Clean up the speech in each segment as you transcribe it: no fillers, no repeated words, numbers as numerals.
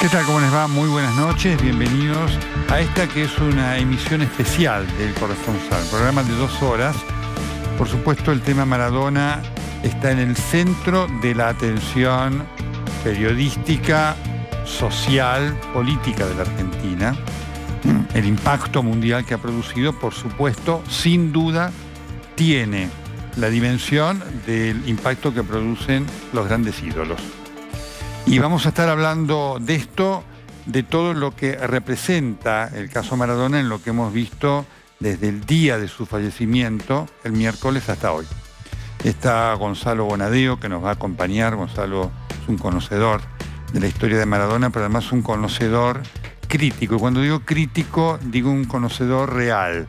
¿Qué tal? ¿Cómo les va? Muy buenas noches, bienvenidos a esta que es una emisión especial del Corresponsal, programa de 2 horas. Por supuesto, el tema Maradona está en el centro de la atención periodística, social, política de la Argentina. El impacto mundial que ha producido, por supuesto, sin duda, tiene la dimensión del impacto que producen los grandes ídolos. Y vamos a estar hablando de esto, de todo lo que representa el caso Maradona en lo que hemos visto desde el día de su fallecimiento, el miércoles, hasta hoy. Está Gonzalo Bonadeo, que nos va a acompañar. Gonzalo es un conocedor de la historia de Maradona, pero además un conocedor crítico. Y cuando digo crítico, digo un conocedor real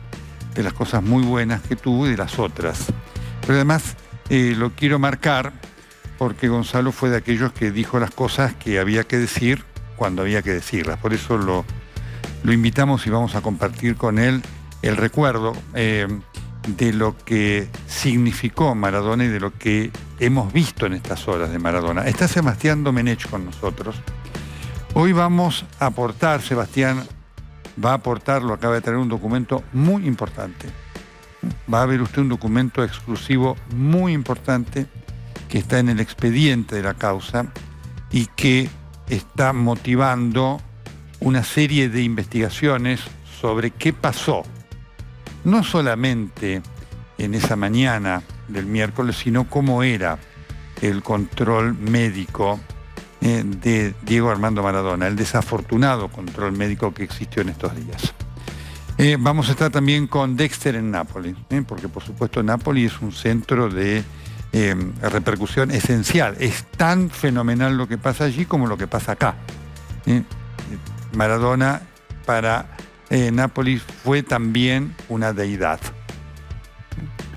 de las cosas muy buenas que tuvo y de las otras. Pero además lo quiero marcar porque Gonzalo fue de aquellos que dijo las cosas que había que decir cuando había que decirlas. Por eso lo invitamos y vamos a compartir con él el recuerdo de lo que significó Maradona y de lo que hemos visto en estas horas de Maradona. Está Sebastián Domenech con nosotros. Hoy vamos a aportar, Sebastián va a aportar, lo acaba de traer, un documento muy importante. Va a ver usted un documento exclusivo muy importante que está en el expediente de la causa y que está motivando una serie de investigaciones sobre qué pasó, no solamente en esa mañana del miércoles, sino cómo era el control médico de Diego Armando Maradona, el desafortunado control médico que existió en estos días. Vamos a estar también con Dexter en Nápoles, porque por supuesto Nápoles es un centro de repercusión esencial. Es tan fenomenal lo que pasa allí como lo que pasa acá. Maradona para Nápoles fue también una deidad.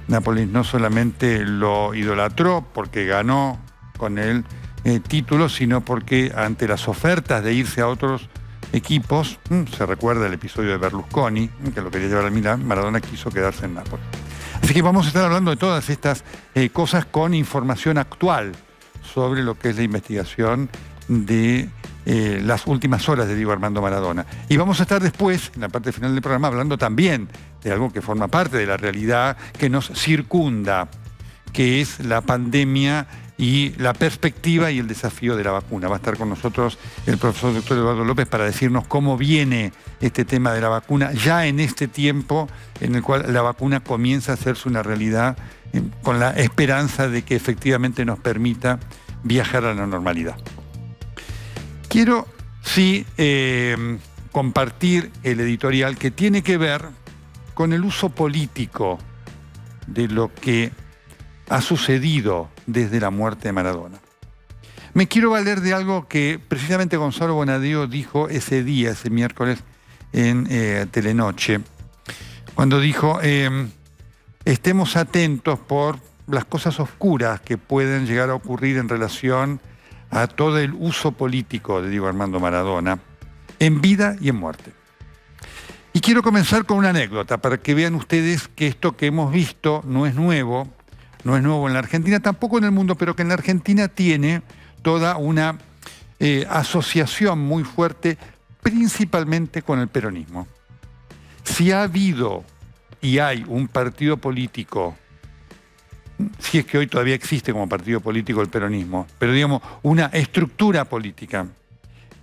Nápoles no solamente lo idolatró porque ganó con él títulos, sino porque ante las ofertas de irse a otros equipos, se recuerda el episodio de Berlusconi, que lo quería llevar al Milán, Maradona quiso quedarse en Nápoles. Así que vamos a estar hablando de todas estas cosas con información actual sobre lo que es la investigación de las últimas horas de Diego Armando Maradona. Y vamos a estar después, en la parte final del programa, hablando también de algo que forma parte de la realidad que nos circunda, que es la pandemia y la perspectiva y el desafío de la vacuna. Va a estar con nosotros el profesor doctor Eduardo López para decirnos cómo viene este tema de la vacuna ya en este tiempo en el cual la vacuna comienza a hacerse una realidad con la esperanza de que efectivamente nos permita viajar a la normalidad. Quiero, sí, compartir el editorial que tiene que ver con el uso político de lo que ha sucedido desde la muerte de Maradona. Me quiero valer de algo que precisamente Gonzalo Bonadeo dijo ese día, ese miércoles, en Telenoche, cuando dijo, estemos atentos por las cosas oscuras que pueden llegar a ocurrir en relación a todo el uso político de Diego Armando Maradona, en vida y en muerte. Y quiero comenzar con una anécdota, para que vean ustedes que esto que hemos visto no es nuevo en la Argentina, tampoco en el mundo, pero que en la Argentina tiene toda una asociación muy fuerte, principalmente con el peronismo. Si ha habido y hay un partido político, si es que hoy todavía existe como partido político el peronismo, pero digamos una estructura política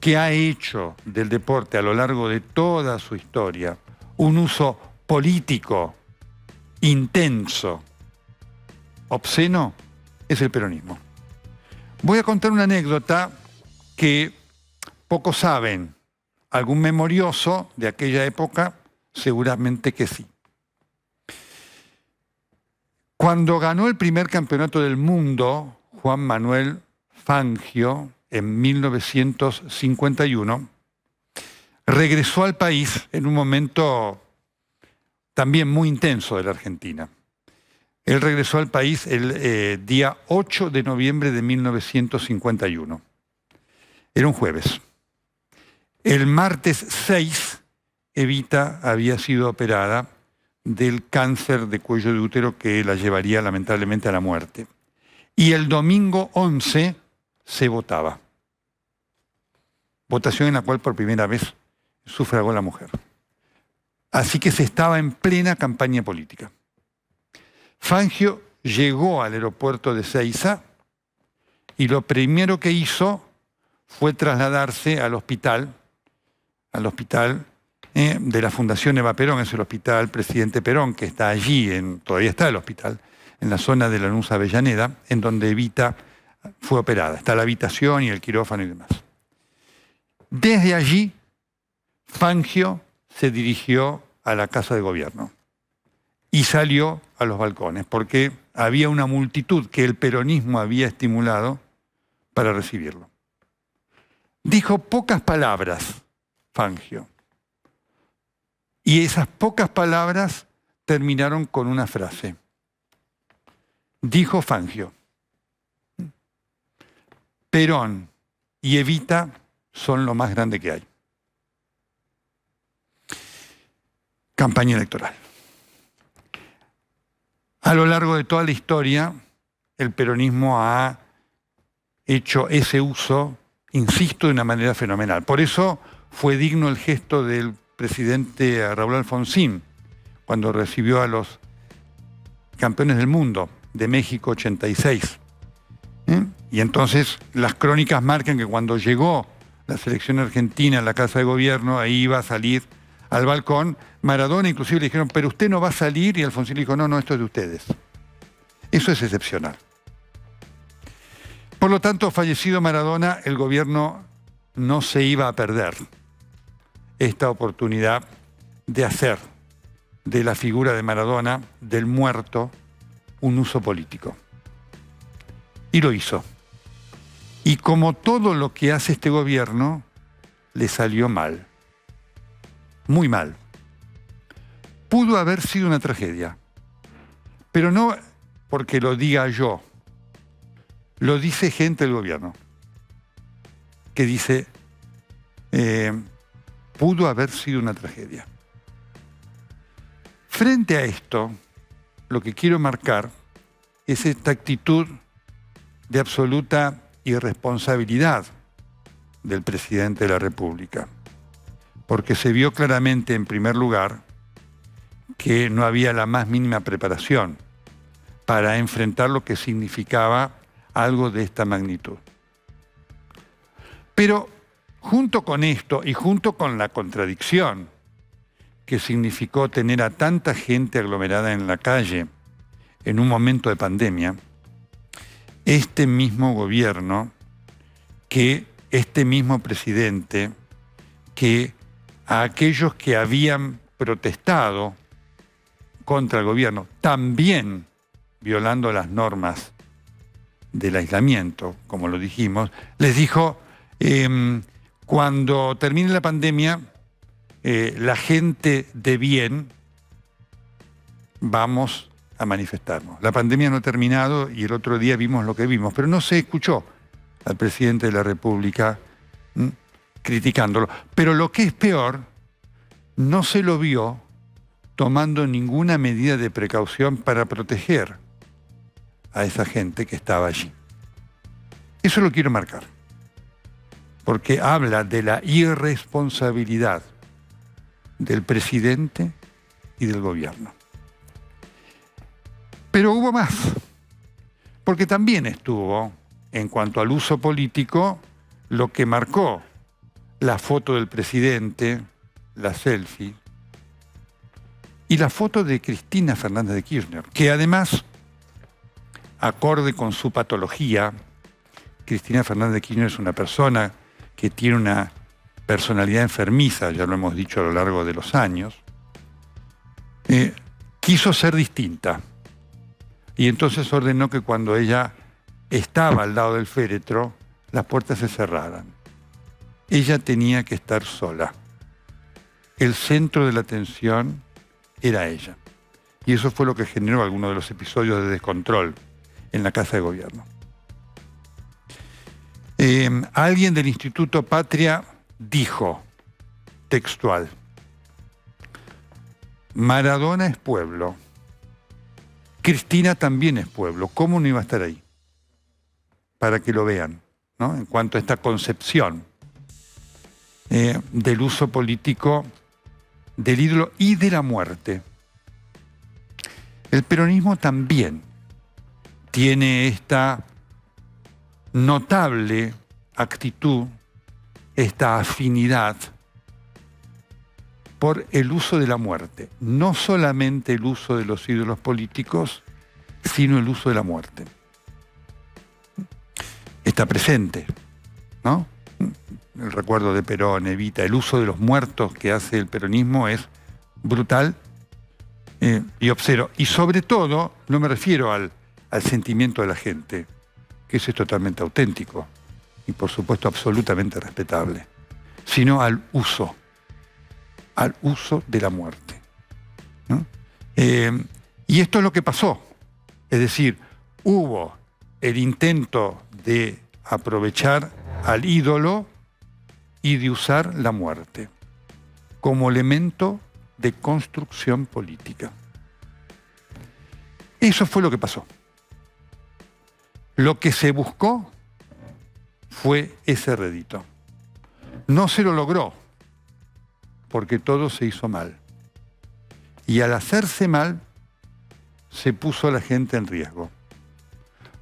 que ha hecho del deporte a lo largo de toda su historia un uso político intenso, obsceno, es el peronismo. Voy a contar una anécdota que pocos saben. Algún memorioso de aquella época seguramente que sí. Cuando ganó el primer campeonato del mundo, Juan Manuel Fangio, en 1951, regresó al país en un momento también muy intenso de la Argentina. Él regresó al país el día 8 de noviembre de 1951. Era un jueves. El martes 6, Evita había sido operada del cáncer de cuello de útero que la llevaría lamentablemente a la muerte. Y el domingo 11 se votaba. votación en la cual por primera vez sufragó la mujer. Así que se estaba en plena campaña política. Fangio llegó al aeropuerto de Ezeiza y lo primero que hizo fue trasladarse al hospital de la Fundación Eva Perón, es el Hospital Presidente Perón, que está allí, todavía está el hospital, en la zona de Lanús Avellaneda, en donde Evita fue operada. Está la habitación y el quirófano y demás. Desde allí, Fangio se dirigió a la Casa de Gobierno y salió a los balcones, porque había una multitud que el peronismo había estimulado para recibirlo. Dijo pocas palabras, Fangio, y esas pocas palabras terminaron con una frase. Dijo Fangio: Perón y Evita son lo más grande que hay. Campaña electoral. A lo largo de toda la historia, el peronismo ha hecho ese uso, insisto, de una manera fenomenal. Por eso fue digno el gesto del presidente Raúl Alfonsín cuando recibió a los campeones del mundo de México 86. Y entonces las crónicas marcan que cuando llegó la selección argentina a la Casa de Gobierno, ahí iba a salir al balcón. Maradona inclusive le dijeron: pero usted no va a salir, y Alfonsín le dijo: no, esto es de ustedes. Eso es excepcional. Por lo tanto, fallecido Maradona, el gobierno no se iba a perder esta oportunidad de hacer de la figura de Maradona, del muerto, un uso político. Y lo hizo. Y como todo lo que hace este gobierno, le salió mal. Muy mal. Pudo haber sido una tragedia, pero no porque lo diga yo, lo dice gente del gobierno, que dice, pudo haber sido una tragedia. Frente a esto, lo que quiero marcar es esta actitud de absoluta irresponsabilidad del presidente de la República, porque se vio claramente, en primer lugar, que no había la más mínima preparación para enfrentar lo que significaba algo de esta magnitud. Pero junto con esto y junto con la contradicción que significó tener a tanta gente aglomerada en la calle en un momento de pandemia, este mismo gobierno, este mismo presidente, que a aquellos que habían protestado contra el gobierno, también violando las normas del aislamiento, como lo dijimos, les dijo, cuando termine la pandemia, la gente de bien vamos a manifestarnos. La pandemia no ha terminado y el otro día vimos lo que vimos, pero no se escuchó al presidente de la República criticándolo. Pero lo que es peor, no se lo vio tomando ninguna medida de precaución para proteger a esa gente que estaba allí. Eso lo quiero marcar, porque habla de la irresponsabilidad del presidente y del gobierno. Pero hubo más, porque también estuvo, en cuanto al uso político, lo que marcó la foto del presidente, la selfie, y la foto de Cristina Fernández de Kirchner, que además, acorde con su patología, Cristina Fernández de Kirchner es una persona que tiene una personalidad enfermiza, ya lo hemos dicho a lo largo de los años, quiso ser distinta. Y entonces ordenó que cuando ella estaba al lado del féretro, las puertas se cerraran. Ella tenía que estar sola. El centro de la atención era ella. Y eso fue lo que generó algunos de los episodios de descontrol en la Casa de Gobierno. Alguien del Instituto Patria dijo, textual, Maradona es pueblo, Cristina también es pueblo, ¿cómo no iba a estar ahí? Para que lo vean, ¿no? En cuanto a esta concepción del uso político del ídolo y de la muerte. El peronismo también tiene esta notable actitud, esta afinidad por el uso de la muerte. No solamente el uso de los ídolos políticos, sino el uso de la muerte. Está presente, ¿no? El recuerdo de Perón, Evita, el uso de los muertos que hace el peronismo es brutal y obsceno. Y sobre todo, no me refiero al sentimiento de la gente, que ese es totalmente auténtico y por supuesto absolutamente respetable, sino al uso de la muerte, ¿no? Y esto es lo que pasó. Es decir, hubo el intento de aprovechar al ídolo y de usar la muerte como elemento de construcción política. Eso fue lo que pasó. Lo que se buscó fue ese rédito. No se lo logró, porque todo se hizo mal. Y al hacerse mal, se puso a la gente en riesgo.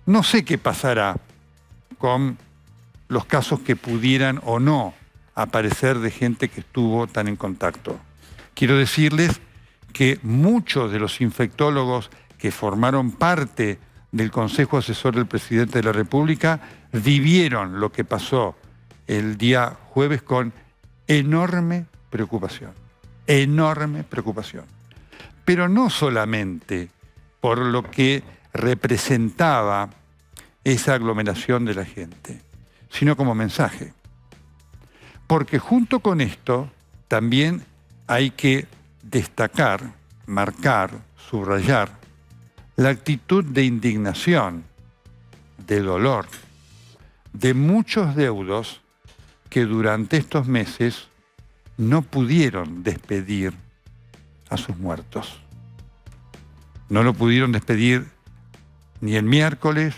No sé qué pasará con los casos que pudieran o no aparecer de gente que estuvo tan en contacto. Quiero decirles que muchos de los infectólogos que formaron parte del Consejo Asesor del Presidente de la República vivieron lo que pasó el día jueves con enorme preocupación. Enorme preocupación. Pero no solamente por lo que representaba esa aglomeración de la gente, sino como mensaje. Porque junto con esto también hay que destacar, marcar, subrayar la actitud de indignación, de dolor, de muchos deudos que durante estos meses no pudieron despedir a sus muertos. No lo pudieron despedir ni el miércoles,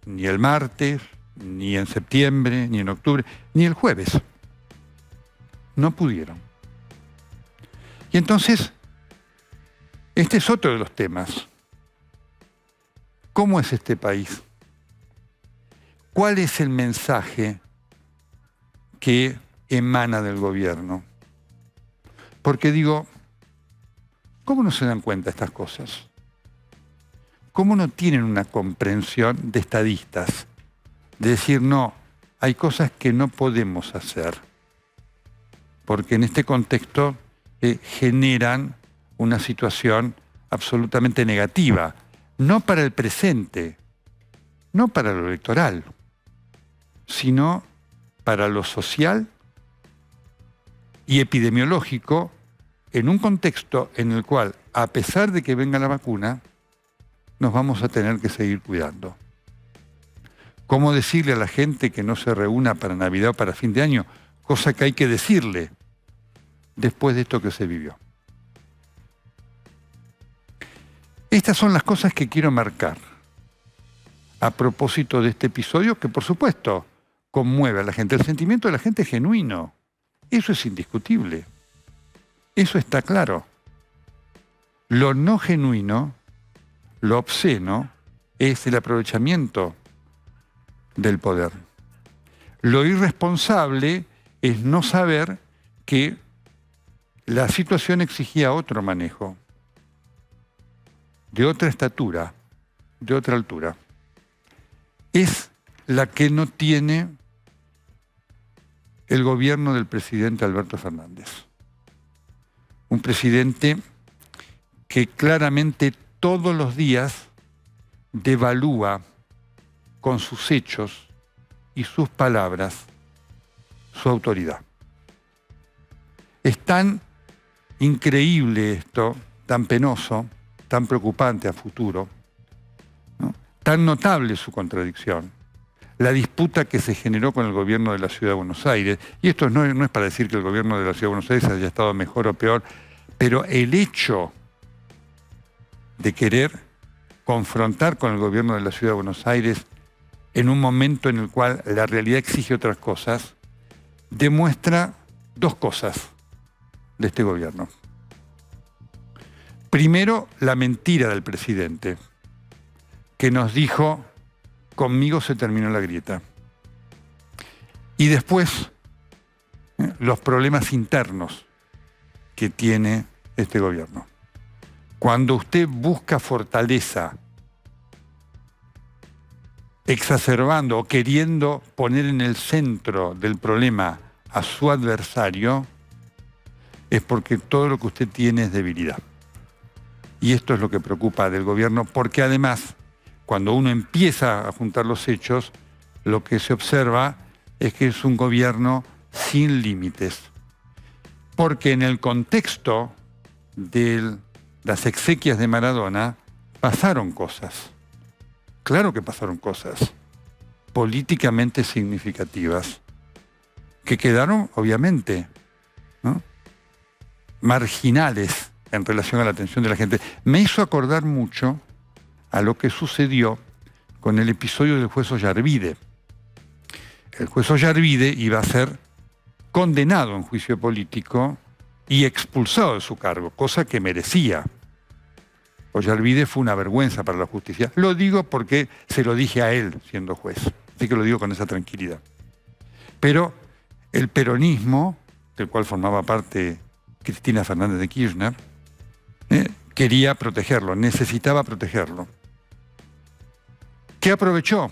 ni el martes, ni en septiembre, ni en octubre, ni el jueves. No pudieron. Y entonces, este es otro de los temas. ¿Cómo es este país? ¿Cuál es el mensaje que emana del gobierno? Porque digo, ¿cómo no se dan cuenta estas cosas? ¿Cómo no tienen una comprensión de estadistas? De decir, no, hay cosas que no podemos hacer, porque en este contexto generan una situación absolutamente negativa, no para el presente, no para lo electoral, sino para lo social y epidemiológico, en un contexto en el cual, a pesar de que venga la vacuna, nos vamos a tener que seguir cuidando. ¿Cómo decirle a la gente que no se reúna para Navidad o para fin de año? Cosa que hay que decirle después de esto que se vivió. Estas son las cosas que quiero marcar a propósito de este episodio que, por supuesto, conmueve a la gente. El sentimiento de la gente es genuino. Eso es indiscutible. Eso está claro. Lo no genuino, lo obsceno, es el aprovechamiento del poder. Lo irresponsable es no saber que la situación exigía otro manejo, de otra estatura, de otra altura. Es la que no tiene el gobierno del presidente Alberto Fernández. Un presidente que claramente todos los días devalúa con sus hechos y sus palabras su autoridad. Es tan increíble esto, tan penoso, tan preocupante a futuro, ¿no? Tan notable su contradicción, la disputa que se generó con el gobierno de la Ciudad de Buenos Aires. Y esto no es para decir que el gobierno de la Ciudad de Buenos Aires haya estado mejor o peor, pero el hecho de querer confrontar con el gobierno de la Ciudad de Buenos Aires en un momento en el cual la realidad exige otras cosas, demuestra dos cosas de este gobierno. Primero, la mentira del presidente, que nos dijo, conmigo se terminó la grieta. Y después, los problemas internos que tiene este gobierno. Cuando usted busca fortaleza, exacerbando o queriendo poner en el centro del problema a su adversario, es porque todo lo que usted tiene es debilidad. Y esto es lo que preocupa del gobierno, porque además, cuando uno empieza a juntar los hechos, lo que se observa es que es un gobierno sin límites. Porque en el contexto de las exequias de Maradona pasaron cosas. Claro que pasaron cosas políticamente significativas que quedaron, obviamente, ¿no?, marginales en relación a la atención de la gente. Me hizo acordar mucho a lo que sucedió con el episodio del juez Ollarvide. El juez Ollarvide iba a ser condenado en juicio político y expulsado de su cargo, cosa que merecía. Ollarvide fue una vergüenza para la justicia. Lo digo porque se lo dije a él siendo juez, así que lo digo con esa tranquilidad. Pero el peronismo, del cual formaba parte Cristina Fernández de Kirchner, quería protegerlo, necesitaba protegerlo. ¿Qué aprovechó?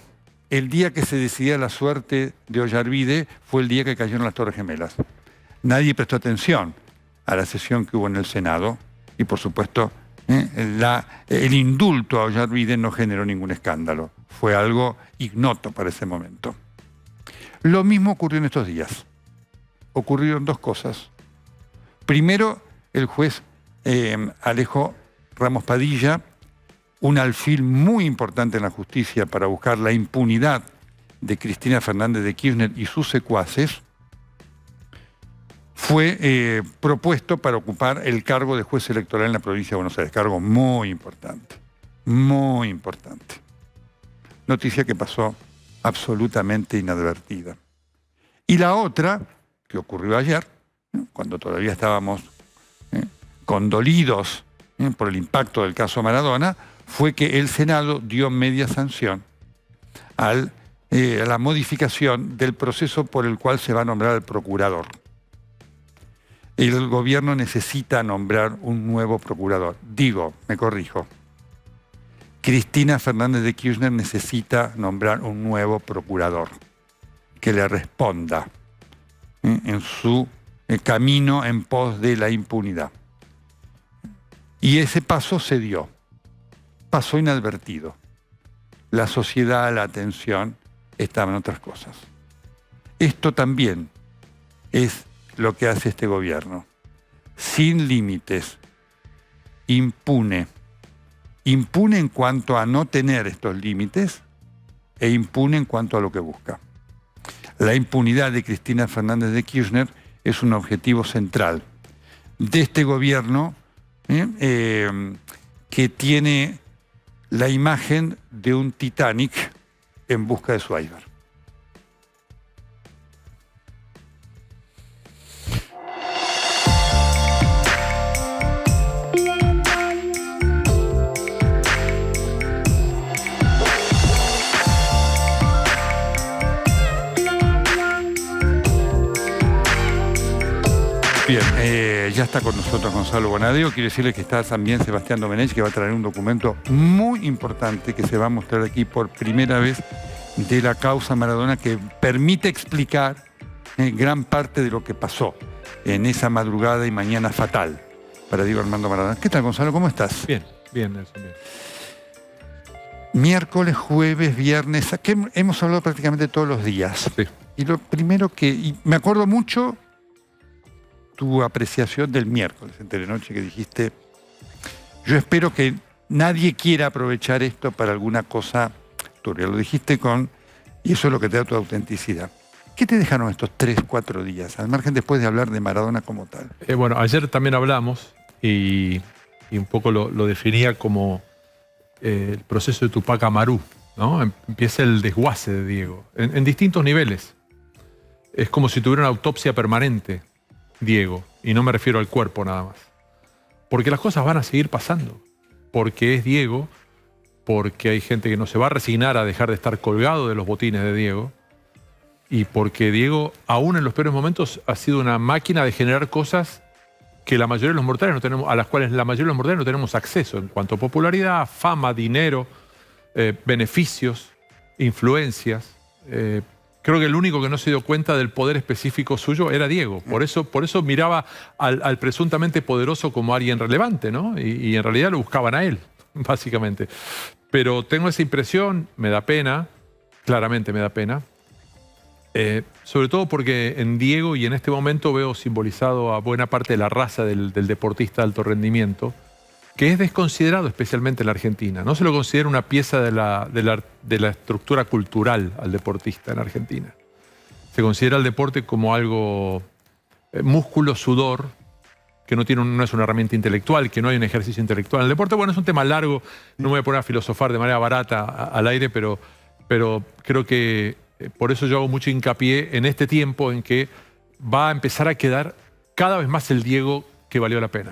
El día que se decidía la suerte de Ollarvide fue el día que cayeron las Torres Gemelas. Nadie prestó atención a la sesión que hubo en el Senado y, por supuesto, el indulto a Ollarvide no generó ningún escándalo. Fue algo ignoto para ese momento. Lo mismo ocurrió en estos días. Ocurrieron dos cosas. Primero, el juez Alejo Ramos Padilla, un alfil muy importante en la justicia para buscar la impunidad de Cristina Fernández de Kirchner y sus secuaces, fue propuesto para ocupar el cargo de juez electoral en la provincia de Buenos Aires. Cargo muy importante, muy importante. Noticia que pasó absolutamente inadvertida. Y la otra, que ocurrió ayer, cuando todavía estábamos condolidos por el impacto del caso Maradona, fue que el Senado dio media sanción a la modificación del proceso por el cual se va a nombrar al procurador. El gobierno necesita nombrar un nuevo procurador. Digo, me corrijo. Cristina Fernández de Kirchner necesita nombrar un nuevo procurador que le responda en su camino en pos de la impunidad. Y ese paso se dio. Pasó inadvertido. La sociedad, la atención, estaba en otras cosas. Esto también es lo que hace este gobierno. Sin límites, impune. Impune en cuanto a no tener estos límites e impune en cuanto a lo que busca. La impunidad de Cristina Fernández de Kirchner es un objetivo central de este gobierno que tiene la imagen de un Titanic en busca de su iceberg. Bien, ya está con nosotros Gonzalo Bonadeo. Quiero decirle que está también Sebastián Domenech, que va a traer un documento muy importante que se va a mostrar aquí por primera vez de la causa Maradona, que permite explicar gran parte de lo que pasó en esa madrugada y mañana fatal para Diego Armando Maradona. ¿Qué tal, Gonzalo? ¿Cómo estás? Bien, bien, Nelson, bien. Miércoles, jueves, viernes, que hemos hablado prácticamente todos los días. Sí. Y lo primero y me acuerdo mucho tu apreciación del miércoles en Telenoche, que dijiste: yo espero que nadie quiera aprovechar esto para alguna cosa turbia. Lo dijiste y eso es lo que te da tu autenticidad. ¿Qué te dejaron estos 3, 4 días, al margen después de hablar de Maradona como tal? Bueno, ayer también hablamos y un poco lo definía como el proceso de Tupac Amaru, ¿no? Empieza el desguace de Diego, en distintos niveles. Es como si tuviera una autopsia permanente. Diego, y no me refiero al cuerpo nada más. Porque las cosas van a seguir pasando. Porque es Diego, porque hay gente que no se va a resignar a dejar de estar colgado de los botines de Diego, y porque Diego, aún en los peores momentos, ha sido una máquina de generar cosas que la mayoría de los mortales no tenemos, a las cuales la mayoría de los mortales no tenemos acceso, en cuanto a popularidad, fama, dinero, beneficios, influencias. Creo que el único que no se dio cuenta del poder específico suyo era Diego. Por eso miraba al presuntamente poderoso como alguien relevante, ¿no? Y en realidad lo buscaban a él, básicamente. Pero tengo esa impresión, me da pena, claramente me da pena. Sobre todo porque en Diego y en este momento veo simbolizado a buena parte de la raza del deportista de alto rendimiento, que es desconsiderado especialmente en la Argentina. No se lo considera una pieza de la estructura cultural al deportista en Argentina. Se considera el deporte como algo músculo, sudor, que no es una herramienta intelectual, que no hay un ejercicio intelectual. El deporte, bueno, es un tema largo, no me voy a poner a filosofar de manera barata al aire, pero creo que por eso yo hago mucho hincapié en este tiempo en que va a empezar a quedar cada vez más el Diego que valió la pena.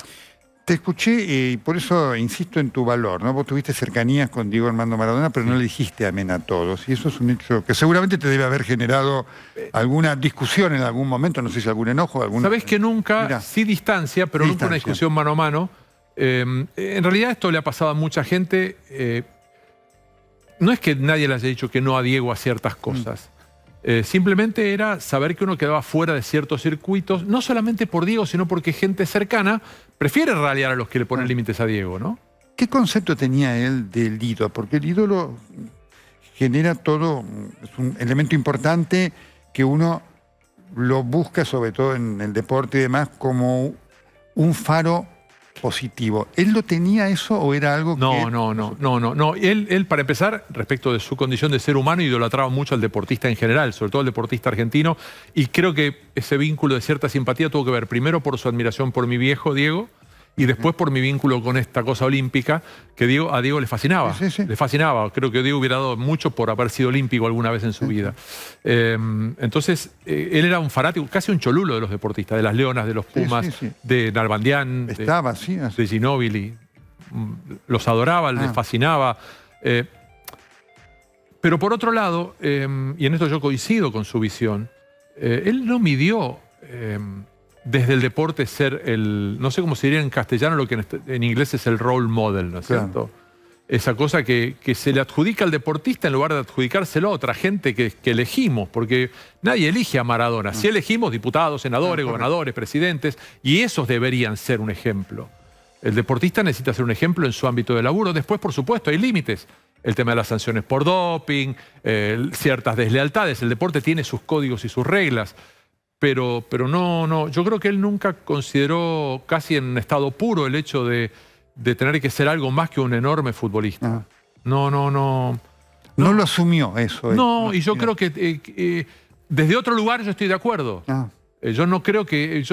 Te escuché y por eso insisto en tu valor, ¿no? Vos tuviste cercanías con Diego Armando Maradona, pero no le dijiste amén a todos. Y eso es un hecho que seguramente te debe haber generado alguna discusión en algún momento, no sé si algún enojo. Sabés que nunca, mirá, sí distancia, pero nunca una discusión mano a mano. En realidad esto le ha pasado a mucha gente. No es que nadie le haya dicho que no a Diego a ciertas cosas. Simplemente era saber que uno quedaba fuera de ciertos circuitos, no solamente por Diego, sino porque gente cercana prefiere ralear a los que le ponen límites a Diego, ¿no? ¿Qué concepto tenía él del ídolo? Porque el ídolo genera todo, es un elemento importante que uno lo busca, sobre todo en el deporte y demás, como un faro positivo. ¿Él lo tenía eso o era algo que...? No. Él, para empezar, respecto de su condición de ser humano, idolatraba mucho al deportista en general, sobre todo al deportista argentino, y creo que ese vínculo de cierta simpatía tuvo que ver primero por su admiración por mi viejo Diego, y después por mi vínculo con esta cosa olímpica, que a Diego le fascinaba. Sí. Le fascinaba. Creo que Diego hubiera dado mucho por haber sido olímpico alguna vez en su vida. Entonces, él era un fanático, casi un cholulo de los deportistas, de las Leonas, de los Pumas, de Nalbandián, de Ginóbili. Los adoraba, les fascinaba. Pero por otro lado, y en esto yo coincido con su visión, él no midió... desde el deporte ser no sé cómo se diría en castellano, lo que en inglés es el role model, ¿no es cierto? Esa cosa que se le adjudica al deportista en lugar de adjudicárselo a otra gente que elegimos, porque nadie elige a Maradona. Sí elegimos diputados, senadores, gobernadores, presidentes, y esos deberían ser un ejemplo. El deportista necesita ser un ejemplo en su ámbito de laburo. Después, por supuesto, hay límites. El tema de las sanciones por doping, ciertas deslealtades. El deporte tiene sus códigos y sus reglas. Pero no, yo creo que él nunca consideró casi en estado puro el hecho de tener que ser algo más que un enorme futbolista. No lo asumió eso. No, y yo creo que desde otro lugar yo estoy de acuerdo. Yo no creo que...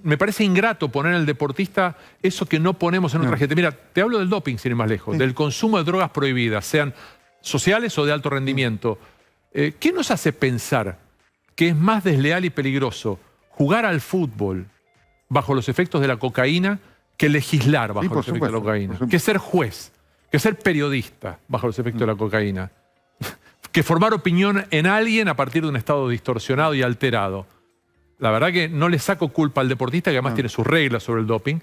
me parece ingrato poner al deportista eso que no ponemos en otra gente. Mira, te hablo del doping, sin ir más lejos, del consumo de drogas prohibidas, sean sociales o de alto rendimiento. ¿Qué nos hace pensar que es más desleal y peligroso jugar al fútbol bajo los efectos de la cocaína que legislar bajo los efectos de la cocaína? Que ser juez, que ser periodista bajo los efectos de la cocaína, que formar opinión en alguien a partir de un estado distorsionado y alterado. La verdad que no le saco culpa al deportista, que además tiene sus reglas sobre el doping,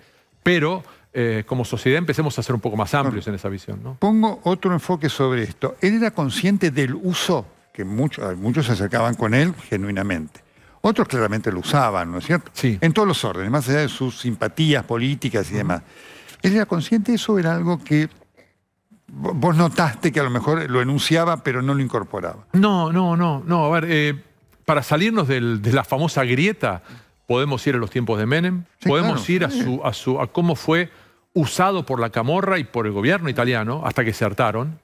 pero como sociedad empecemos a ser un poco más amplios en esa visión, ¿no? Pongo otro enfoque sobre esto. Él era consciente del uso, que muchos se acercaban con él genuinamente. Otros claramente lo usaban, ¿no es cierto? Sí. En todos los órdenes, más allá de sus simpatías políticas y demás. ¿Él era consciente de eso o era algo que vos notaste que a lo mejor lo enunciaba pero no lo incorporaba? No. A ver, para salirnos de la famosa grieta, podemos ir a los tiempos de Menem, podemos ir a cómo fue usado por la Camorra y por el gobierno italiano hasta que se hartaron.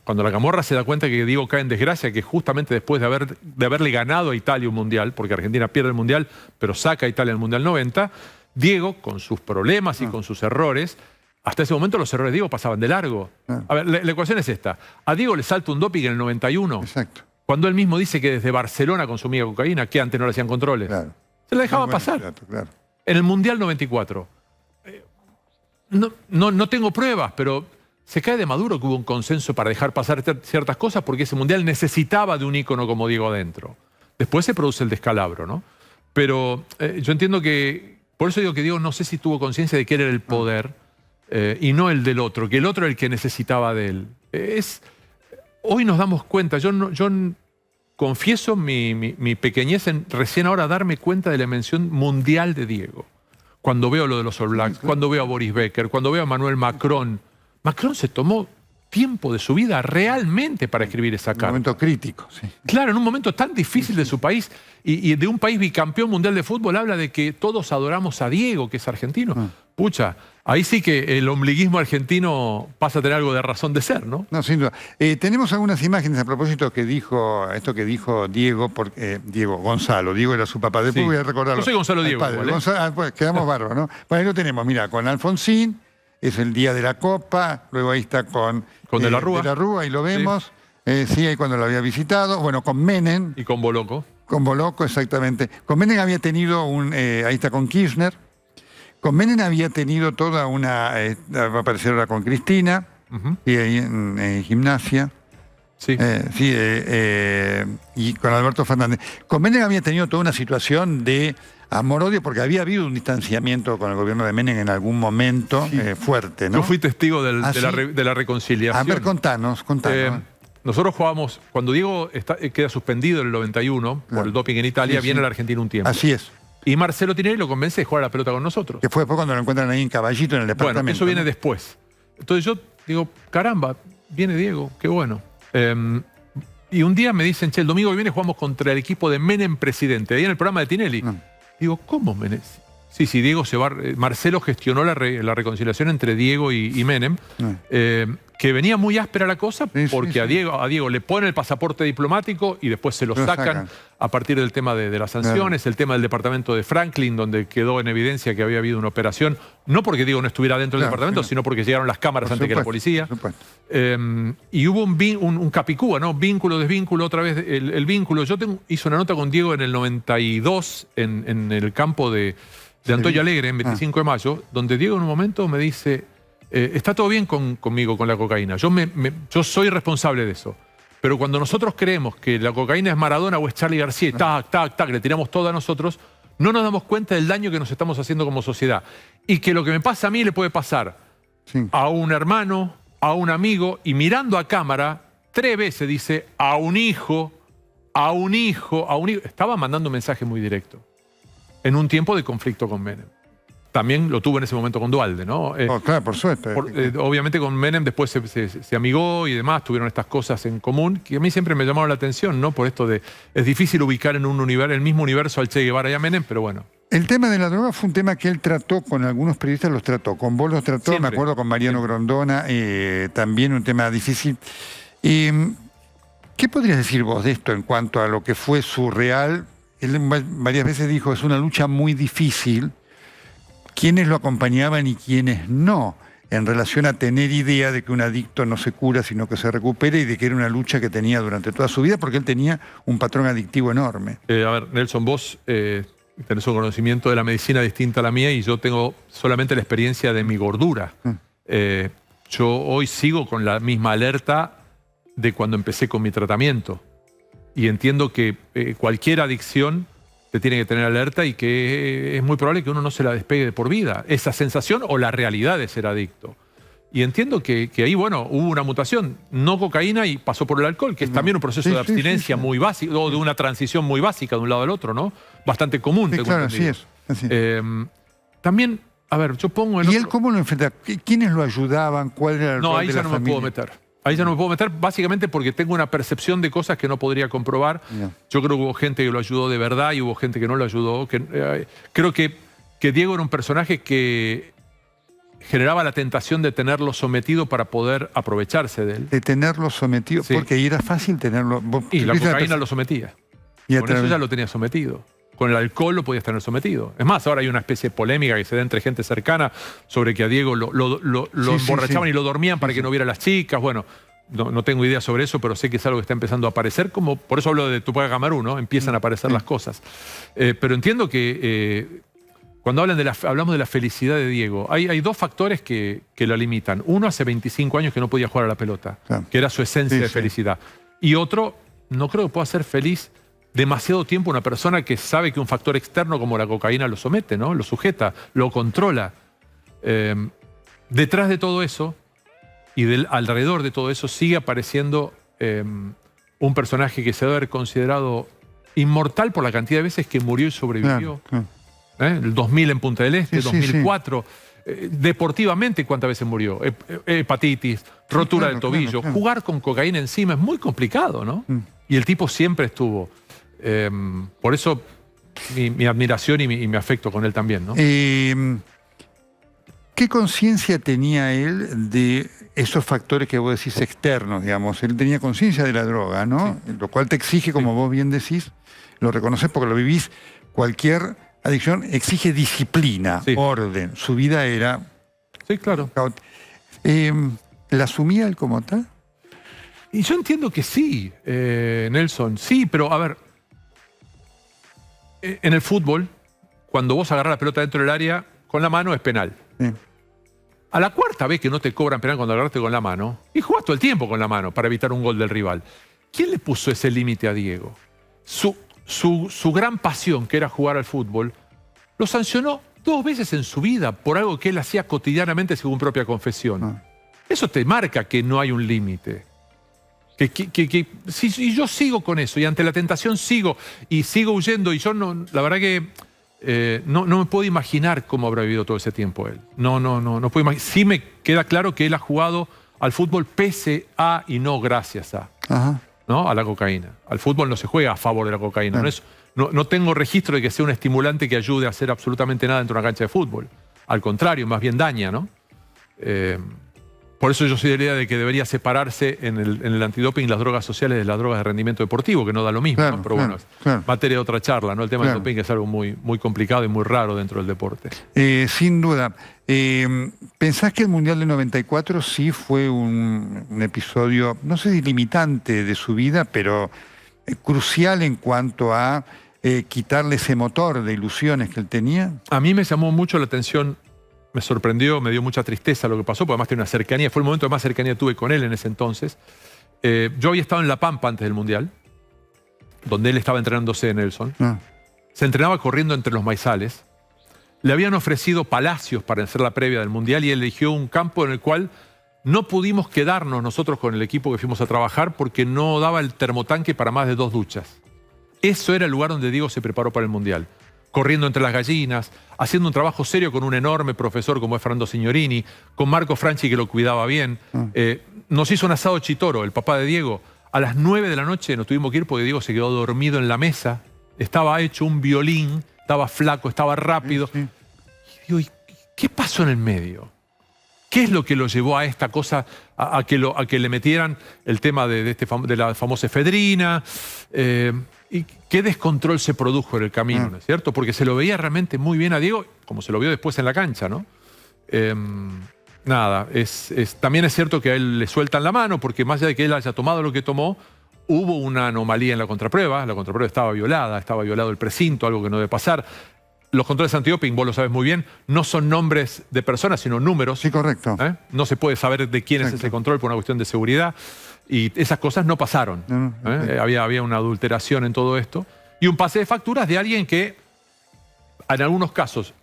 Cuando la Camorra se da cuenta que Diego cae en desgracia, que justamente después de haberle ganado a Italia un mundial, porque Argentina pierde el mundial, pero saca a Italia en el mundial 90, Diego, con sus problemas y con sus errores, hasta ese momento los errores de Diego pasaban de largo. A ver, la ecuación es esta. A Diego le salta un doping en el 91. Exacto. Cuando él mismo dice que desde Barcelona consumía cocaína, que antes no le hacían controles. Se la dejaban pasar. En el Mundial 94. No tengo pruebas, pero se cae de Maduro que hubo un consenso para dejar pasar ciertas cosas porque ese Mundial necesitaba de un ícono como Diego adentro. Después se produce el descalabro, ¿no? Pero yo entiendo que... Por eso digo que Diego no sé si tuvo conciencia de que él era el poder y no el del otro, que el otro era el que necesitaba de él. Hoy nos damos cuenta, yo confieso mi pequeñez en recién ahora darme cuenta de la dimensión mundial de Diego. Cuando veo lo de los All Blacks, cuando veo a Boris Becker, cuando veo a Emmanuel Macron. Macron se tomó tiempo de su vida realmente para escribir esa carta. Un momento crítico, sí. Claro, en un momento tan difícil de su país y de un país bicampeón mundial de fútbol, habla de que todos adoramos a Diego, que es argentino. Pucha, ahí sí que el ombliguismo argentino pasa a tener algo de razón de ser, ¿no? No, sin duda. Tenemos algunas imágenes a propósito que dijo, esto que dijo Diego, Diego Gonzalo, Diego era su papá, después voy a recordarlo. Yo soy Gonzalo Diego. Padre, Igual, Gonzalo, pues quedamos bárbaros, ¿no? Bueno, ahí lo tenemos, mira, con Alfonsín, es el día de la Copa, luego ahí está con De la Rúa. De la Rúa, ahí lo vemos, sí, ahí cuando lo había visitado, bueno, con Menem. Y con Boloco. Con Boloco, exactamente. Con Menem había tenido ahí está con Kirchner. Con Menem había tenido toda una, va a aparecer ahora con Cristina, y ahí en Gimnasia. Sí. Y con Alberto Fernández. Con Menem había tenido toda una situación de amor-odio, porque había habido un distanciamiento con el gobierno de Menem en algún momento fuerte, ¿no? Yo fui testigo de la ¿Ah, reconciliación. A ver, contanos. Nosotros jugábamos, cuando Diego queda suspendido en el 91 por el doping en Italia, viene a la Argentina un tiempo. Así es. Y Marcelo Tinelli lo convence de jugar a la pelota con nosotros. Que fue después cuando lo encuentran ahí en Caballito, en el departamento. Bueno, eso viene después. Entonces yo digo, caramba, viene Diego, qué bueno. Y un día me dicen, che, el domingo que viene jugamos contra el equipo de Menem presidente, ahí en el programa de Tinelli. Digo, ¿cómo Menem? Sí, Diego se va. Marcelo gestionó la reconciliación entre Diego y Menem, que venía muy áspera la cosa, porque a Diego le ponen el pasaporte diplomático y después se lo sacan a partir del tema de las sanciones, el tema del departamento de Franklin, donde quedó en evidencia que había habido una operación, no porque Diego no estuviera dentro del departamento, sino porque llegaron las cámaras antes que la policía. Y hubo un capicúa, ¿no? Vínculo, desvínculo, otra vez el vínculo. Yo hice una nota con Diego en el 92 en el campo de Antonio Alegre, en 25 de mayo, donde Diego en un momento me dice, está todo bien conmigo, con la cocaína. Yo soy responsable de eso. Pero cuando nosotros creemos que la cocaína es Maradona o es Charly García y tac, le tiramos todo a nosotros, no nos damos cuenta del daño que nos estamos haciendo como sociedad. Y que lo que me pasa a mí le puede pasar a un hermano, a un amigo, y mirando a cámara, 3 veces dice, a un hijo. Estaba mandando un mensaje muy directo. En un tiempo de conflicto con Menem. También lo tuvo en ese momento con Duhalde, ¿no? Claro, por suerte. Obviamente con Menem después se amigó y demás, tuvieron estas cosas en común, que a mí siempre me llamaron la atención, ¿no? Por esto de, es difícil ubicar en el mismo universo al Che Guevara y a Menem, pero bueno. El tema de la droga fue un tema que él trató, con algunos periodistas los trató, con vos los trató, siempre. Me acuerdo con Mariano Grondona, también un tema difícil. ¿Qué podrías decir vos de esto en cuanto a lo que fue su real? Él varias veces dijo, es una lucha muy difícil, quiénes lo acompañaban y quiénes no, en relación a tener idea de que un adicto no se cura, sino que se recupera, y de que era una lucha que tenía durante toda su vida, porque él tenía un patrón adictivo enorme. A ver, Nelson, vos tenés un conocimiento de la medicina distinta a la mía y yo tengo solamente la experiencia de mi gordura. Yo hoy sigo con la misma alerta de cuando empecé con mi tratamiento. Y entiendo que cualquier adicción te tiene que tener alerta y que es muy probable que uno no se la despegue de por vida. Esa sensación o la realidad de ser adicto. Y entiendo que ahí, bueno, hubo una mutación. No cocaína y pasó por el alcohol, que es también un proceso de abstinencia muy básico, o de una transición muy básica de un lado al otro, ¿no? Bastante común. Claro, así es. También, a ver, yo pongo... ¿Y él cómo lo enfrentaba? ¿Quiénes lo ayudaban? ¿Cuál era el rol de la familia? No, ahí ya no me puedo meter. Ahí ya no me puedo meter, básicamente porque tengo una percepción de cosas que no podría comprobar. Yo creo que hubo gente que lo ayudó de verdad y hubo gente que no lo ayudó. Creo que Diego era un personaje que generaba la tentación de tenerlo sometido para poder aprovecharse de él. De tenerlo sometido, porque ahí era fácil tenerlo. Y la cocaína lo sometía. Con eso ya lo tenía sometido. Con el alcohol lo podías tener sometido. Es más, ahora hay una especie de polémica que se da entre gente cercana sobre que a Diego lo emborrachaban y lo dormían para que no viera a las chicas. Bueno, no tengo idea sobre eso, pero sé que es algo que está empezando a aparecer. Por eso hablo de Tupac Amaru, ¿no? Empiezan a aparecer las cosas. Pero entiendo que cuando hablamos de la felicidad de Diego, hay dos factores que lo limitan. Uno, hace 25 años que no podía jugar a la pelota, claro, que era su esencia de felicidad. Y otro, no creo que pueda ser feliz demasiado tiempo una persona que sabe que un factor externo como la cocaína lo somete, ¿no? Lo sujeta, lo controla. Detrás de todo eso y alrededor de todo eso sigue apareciendo un personaje que se debe haber considerado inmortal por la cantidad de veces que murió y sobrevivió. Claro, claro. El 2000 en Punta del Este, 2004. Deportivamente, ¿cuántas veces murió? Hepatitis, rotura del tobillo. Claro. Jugar con cocaína encima es muy complicado, ¿no? Y el tipo siempre estuvo. Por eso mi admiración y mi afecto con él también, ¿no? ¿Qué conciencia tenía él de esos factores que vos decís externos, digamos? Él tenía conciencia de la droga, ¿no? Sí. Lo cual te exige, como vos bien decís, lo reconoces porque lo vivís. Cualquier adicción exige disciplina, orden. Su vida era... Sí, claro. ¿La asumía él como tal? Y yo entiendo que sí, Nelson. Sí, pero a ver, en el fútbol, cuando vos agarrás la pelota dentro del área, con la mano es penal. Sí. A la cuarta vez que no te cobran penal cuando agarraste con la mano, y jugás todo el tiempo con la mano para evitar un gol del rival. ¿Quién le puso ese límite a Diego? Su gran pasión, que era jugar al fútbol, lo sancionó 2 veces en su vida por algo que él hacía cotidianamente según propia confesión. Eso te marca que no hay un límite. Si yo sigo con eso y ante la tentación sigo huyendo y yo no, la verdad que no me puedo imaginar cómo habrá vivido todo ese tiempo él. No puedo imaginar. Sí me queda claro que él ha jugado al fútbol pese a y no gracias a. Ajá. ¿No? A la cocaína. Al fútbol no se juega a favor de la cocaína. No tengo registro de que sea un estimulante que ayude a hacer absolutamente nada dentro de una cancha de fútbol. Al contrario, más bien daña, ¿no? Por eso yo soy de la idea de que debería separarse en el antidoping las drogas sociales de las drogas de rendimiento deportivo, que no da lo mismo, claro, ¿no? Pero bueno, materia de otra charla, ¿no? El tema del doping es algo muy, muy complicado y muy raro dentro del deporte. Sin duda. ¿Pensás que el Mundial de 94 sí fue un episodio, no sé si limitante de su vida, pero crucial en cuanto a quitarle ese motor de ilusiones que él tenía? A mí me llamó mucho la atención. Me sorprendió, me dio mucha tristeza lo que pasó, porque además tiene una cercanía. Fue el momento de más cercanía que tuve con él en ese entonces. Yo había estado en La Pampa antes del Mundial, donde él estaba entrenándose en Nelson. Se entrenaba corriendo entre los maizales. Le habían ofrecido Palacios para hacer la previa del Mundial y él eligió un campo en el cual no pudimos quedarnos nosotros con el equipo que fuimos a trabajar porque no daba el termotanque para más de 2 duchas. Eso era el lugar donde Diego se preparó para el Mundial. Corriendo entre las gallinas, haciendo un trabajo serio con un enorme profesor como es Fernando Signorini, con Marco Franchi que lo cuidaba bien. Nos hizo un asado Chitoro, el papá de Diego. A las 9 de la noche nos tuvimos que ir porque Diego se quedó dormido en la mesa. Estaba hecho un violín, estaba flaco, estaba rápido. Y digo, ¿qué pasó en el medio? ¿Qué es lo que lo llevó a esta cosa, a que le metieran el tema de la famosa efedrina? ¿Y qué descontrol se produjo en el camino, ¿no es cierto? Porque se lo veía realmente muy bien a Diego, como se lo vio después en la cancha, ¿no? Nada, también es cierto que a él le sueltan la mano, porque más allá de que él haya tomado lo que tomó, hubo una anomalía en la contraprueba estaba violado el precinto, algo que no debe pasar. Los controles antidoping, vos lo sabes muy bien, no son nombres de personas, sino números. Sí, correcto. No se puede saber de quién es ese control por una cuestión de seguridad. Y esas cosas no pasaron. Había una adulteración en todo esto. Y un pase de facturas de alguien que, en algunos casos,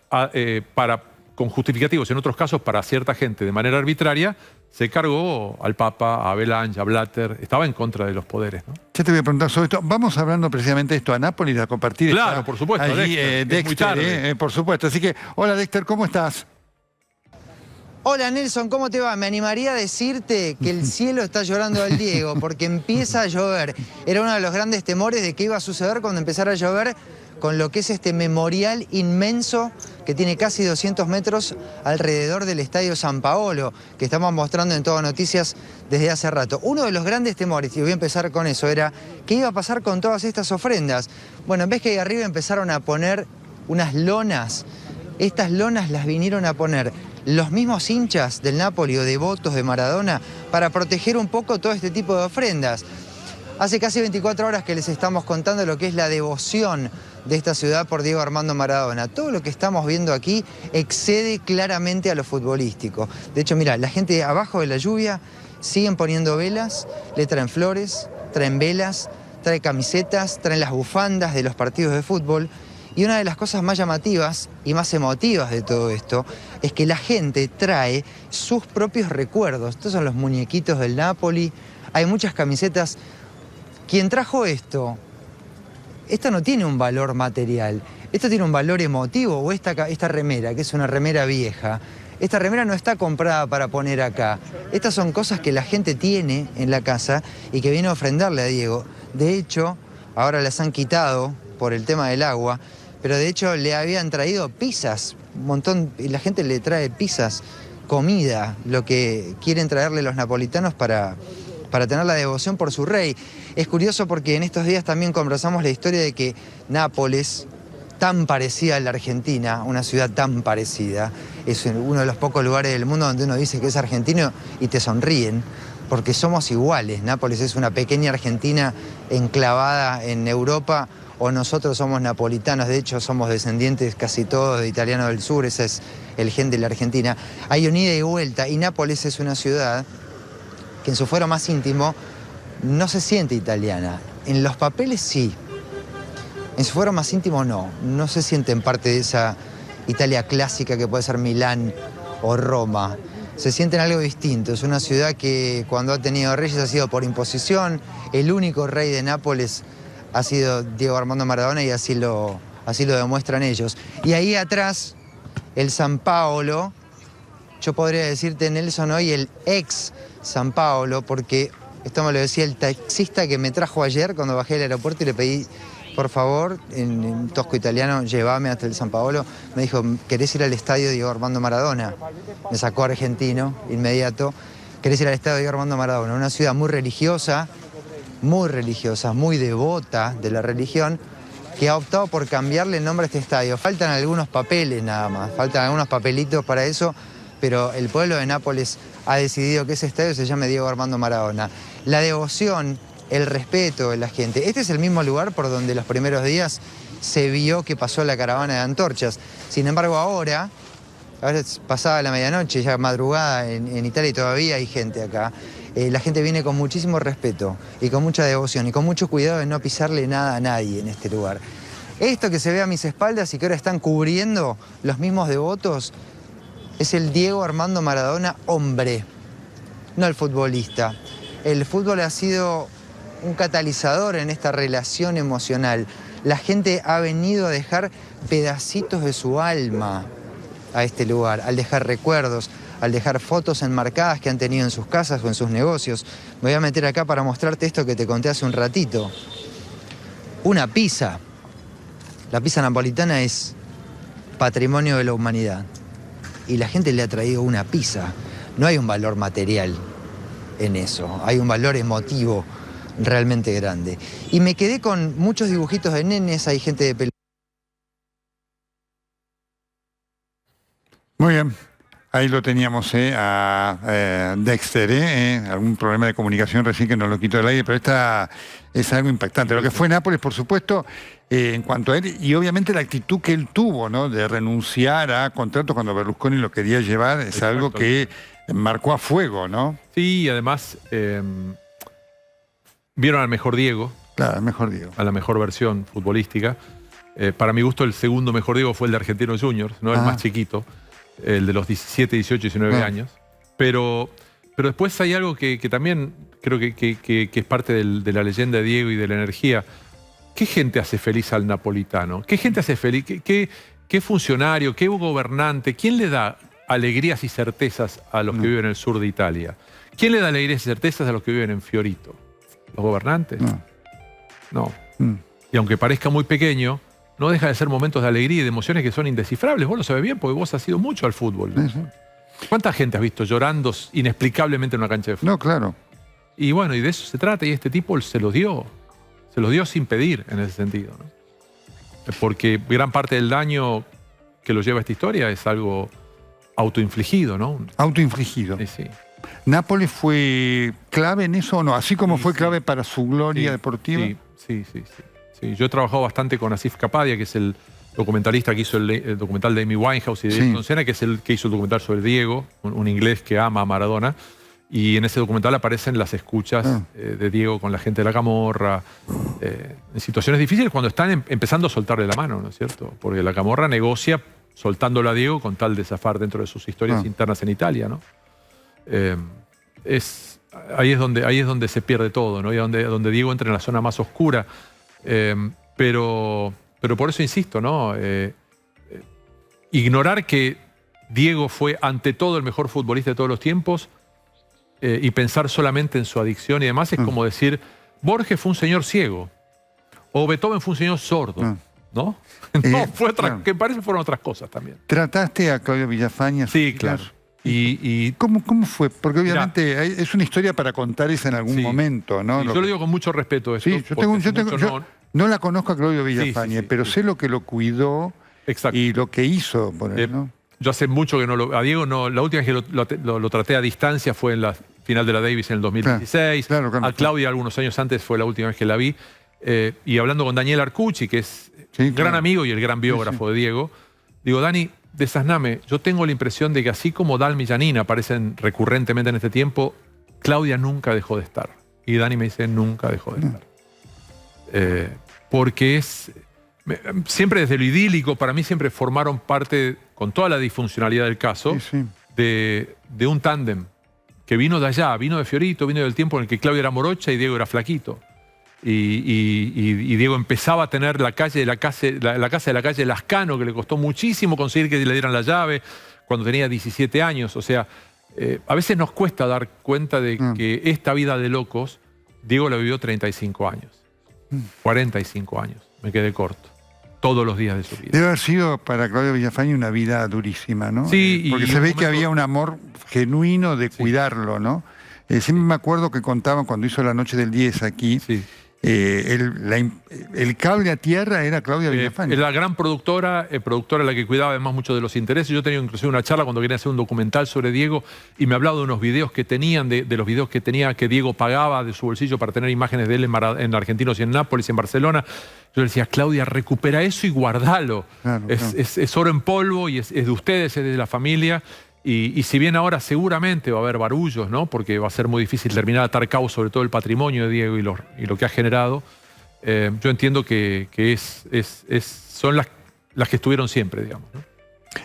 con justificativos, en otros casos, para cierta gente, de manera arbitraria, se cargó al Papa, a Belange, a Blatter. Estaba en contra de los poderes, ¿no? Ya te voy a preguntar sobre esto. Vamos hablando precisamente de esto a Nápoles, a compartir. Claro, por supuesto. Allí, Dexter, por supuesto. Así que, hola Dexter, ¿cómo estás? Hola Nelson, ¿cómo te va? Me animaría a decirte que el cielo está llorando al Diego porque empieza a llover. Era uno de los grandes temores de qué iba a suceder cuando empezara a llover con lo que es este memorial inmenso que tiene casi 200 metros alrededor del Estadio San Paolo, que estamos mostrando en Todo Noticias desde hace rato. Uno de los grandes temores, y voy a empezar con eso, era qué iba a pasar con todas estas ofrendas. Bueno, en vez que ahí arriba empezaron a poner unas lonas, estas lonas las vinieron a poner los mismos hinchas del Napoli o devotos de Maradona para proteger un poco todo este tipo de ofrendas. Hace casi 24 horas que les estamos contando lo que es la devoción de esta ciudad por Diego Armando Maradona. Todo lo que estamos viendo aquí excede claramente a lo futbolístico. De hecho, mira, la gente abajo de la lluvia siguen poniendo velas, le traen flores, traen velas, traen camisetas, traen las bufandas de los partidos de fútbol. Y una de las cosas más llamativas y más emotivas de todo esto es que la gente trae sus propios recuerdos. Estos son los muñequitos del Napoli, hay muchas camisetas. Quien trajo esto no tiene un valor material, esto tiene un valor emotivo. O esta remera, que es una remera vieja, esta remera no está comprada para poner acá. Estas son cosas que la gente tiene en la casa y que viene a ofrendarle a Diego. De hecho, ahora las han quitado por el tema del agua, pero de hecho le habían traído pizzas, un montón, y la gente le trae pizzas, comida, lo que quieren traerle los napolitanos para tener la devoción por su rey. Es curioso porque en estos días también conversamos la historia de que Nápoles, tan parecida a la Argentina, una ciudad tan parecida, es uno de los pocos lugares del mundo donde uno dice que es argentino y te sonríen, porque somos iguales. Nápoles es una pequeña Argentina enclavada en Europa, o nosotros somos napolitanos. De hecho somos descendientes casi todos de italianos del sur, ese es el gen de la Argentina. Hay un ida y vuelta, y Nápoles es una ciudad que en su fuero más íntimo no se siente italiana. En los papeles sí, en su fuero más íntimo no se siente en parte de esa Italia clásica que puede ser Milán o Roma. Se sienten algo distinto. Es una ciudad que cuando ha tenido reyes ha sido por imposición. El único rey de Nápoles ha sido Diego Armando Maradona y así lo demuestran ellos. Y ahí atrás, el San Paolo, yo podría decirte, Nelson, hoy el ex San Paolo, porque esto me lo decía el taxista que me trajo ayer cuando bajé del aeropuerto y le pedí, por favor, en tosco italiano, llévame hasta el San Paolo. Me dijo, ¿querés ir al estadio Diego Armando Maradona? Me sacó argentino, inmediato. ¿Querés ir al estadio Diego Armando Maradona? Una ciudad muy religiosa, muy devota de la religión, que ha optado por cambiarle el nombre a este estadio. Faltan algunos papeles nada más, faltan algunos papelitos para eso, pero el pueblo de Nápoles ha decidido que ese estadio se llame Diego Armando Maradona. La devoción, el respeto de la gente. Este es el mismo lugar por donde los primeros días se vio que pasó la caravana de antorchas. Sin embargo, ahora es pasada la medianoche, ya madrugada en Italia, y todavía hay gente acá. La gente viene con muchísimo respeto y con mucha devoción y con mucho cuidado de no pisarle nada a nadie en este lugar. Esto que se ve a mis espaldas y que ahora están cubriendo los mismos devotos es el Diego Armando Maradona hombre, no el futbolista. El fútbol ha sido un catalizador en esta relación emocional. La gente ha venido a dejar pedacitos de su alma a este lugar, al dejar recuerdos, al dejar fotos enmarcadas que han tenido en sus casas o en sus negocios. Me voy a meter acá para mostrarte esto que te conté hace un ratito. Una pizza. La pizza napolitana es patrimonio de la humanidad. Y la gente le ha traído una pizza. No hay un valor material en eso, hay un valor emotivo realmente grande. Y me quedé con muchos dibujitos de nenes, hay gente de película. Muy bien. Ahí lo teníamos a Dexter, algún problema de comunicación recién que nos lo quitó del aire, pero esta es algo impactante. Lo que fue Nápoles, por supuesto, en cuanto a él, y obviamente la actitud que él tuvo, ¿no?, de renunciar a contratos cuando Berlusconi lo quería llevar, es Exacto. Algo que marcó a fuego, ¿no? Sí, y además vieron al mejor Diego. Claro, al mejor Diego. A la mejor versión futbolística. Para mi gusto, el segundo mejor Diego fue el de Argentinos Juniors, no el más chiquito. El de los 17, 18, 19 años. Pero después hay algo que también creo que es parte de la leyenda de Diego y de la energía. ¿Qué gente hace feliz al napolitano? ¿Qué gente hace feliz? ¿Qué funcionario? ¿Qué gobernante? ¿Quién le da alegrías y certezas a los que viven en el sur de Italia? ¿Quién le da alegrías y certezas a los que viven en Fiorito? ¿Los gobernantes? No. Y aunque parezca muy pequeño, no deja de ser momentos de alegría y de emociones que son indescifrables. Vos lo sabés bien porque vos has ido mucho al fútbol. ¿Cuánta gente has visto llorando inexplicablemente en una cancha de fútbol? No, claro. Y bueno, y de eso se trata, y este tipo se los dio. Se los dio sin pedir en ese sentido, ¿no? Porque gran parte del daño que lo lleva a esta historia es algo autoinfligido, ¿no? Autoinfligido. Sí. ¿Nápoles fue clave en eso o no? Así como fue clave para su gloria deportiva. Sí. Yo he trabajado bastante con Asif Kapadia, que es el documentalista que hizo el documental de Amy Winehouse y de Ayrton Senna, que es el que hizo el documental sobre Diego, un inglés que ama a Maradona. Y en ese documental aparecen las escuchas de Diego con la gente de la Camorra, en situaciones difíciles cuando están empezando a soltarle la mano, ¿no es cierto? Porque la Camorra negocia soltándolo a Diego con tal de zafar dentro de sus historias internas en Italia, ¿no? Ahí es donde se pierde todo, ¿no? Y donde Diego entra en la zona más oscura. Pero por eso insisto, ¿no? Ignorar que Diego fue ante todo el mejor futbolista de todos los tiempos y pensar solamente en su adicción y demás es como decir, Borges fue un señor ciego o Beethoven fue un señor sordo, ¿no? No, fue que parece que fueron otras cosas también. ¿Trataste a Claudio Villafañe? Sí, claro. ¿Cómo fue? Porque obviamente es una historia para contar esa en algún momento, ¿no? Sí, yo lo digo con mucho respeto eso. Sí, yo no la conozco a Claudio Villafañe, pero sé lo que lo cuidó y lo que hizo por él, ¿no? Yo hace mucho que no lo... A Diego no... La última vez que lo traté a distancia fue en la final de la Davis en el 2016. A Claudia algunos años antes fue la última vez que la vi. Y hablando con Daniel Arcucci, que es un gran amigo y el gran biógrafo de Diego, digo, Dani, desasname, yo tengo la impresión de que así como Dalma y Janina aparecen recurrentemente en este tiempo, Claudia nunca dejó de estar. Y Dani me dice, nunca dejó de estar. Porque es... Siempre desde lo idílico, para mí siempre formaron parte, con toda la disfuncionalidad del caso, de un tándem que vino de allá, vino de Fiorito, vino del tiempo en el que Claudia era morocha y Diego era flaquito. Y Diego empezaba a tener la casa de la calle Lascano, que le costó muchísimo conseguir que le dieran la llave cuando tenía 17 años. O sea, a veces nos cuesta dar cuenta de que esta vida de locos, Diego la vivió 35 años, 45 años, me quedé corto. Todos los días de su vida. Debe haber sido para Claudio Villafañe una vida durísima, ¿no? Sí. Porque se ve que había un amor genuino de cuidarlo, ¿no? Siempre me acuerdo que contaban cuando hizo La Noche del 10 aquí, el cable a tierra era Claudia Villafañe. La gran productora la que cuidaba además mucho de los intereses. Yo tenía inclusive una charla cuando quería hacer un documental sobre Diego y me hablaba de unos videos que tenían, de los videos que tenía que Diego pagaba de su bolsillo para tener imágenes de él en Argentinos y en Nápoles y en Barcelona. Yo le decía, Claudia, recupera eso y guardalo. Es oro en polvo y es de ustedes, es de la familia. Y si bien ahora seguramente va a haber barullos, ¿no? Porque va a ser muy difícil terminar de atar cabos sobre todo el patrimonio de Diego y lo que ha generado, yo entiendo que son las que estuvieron siempre, digamos, ¿no?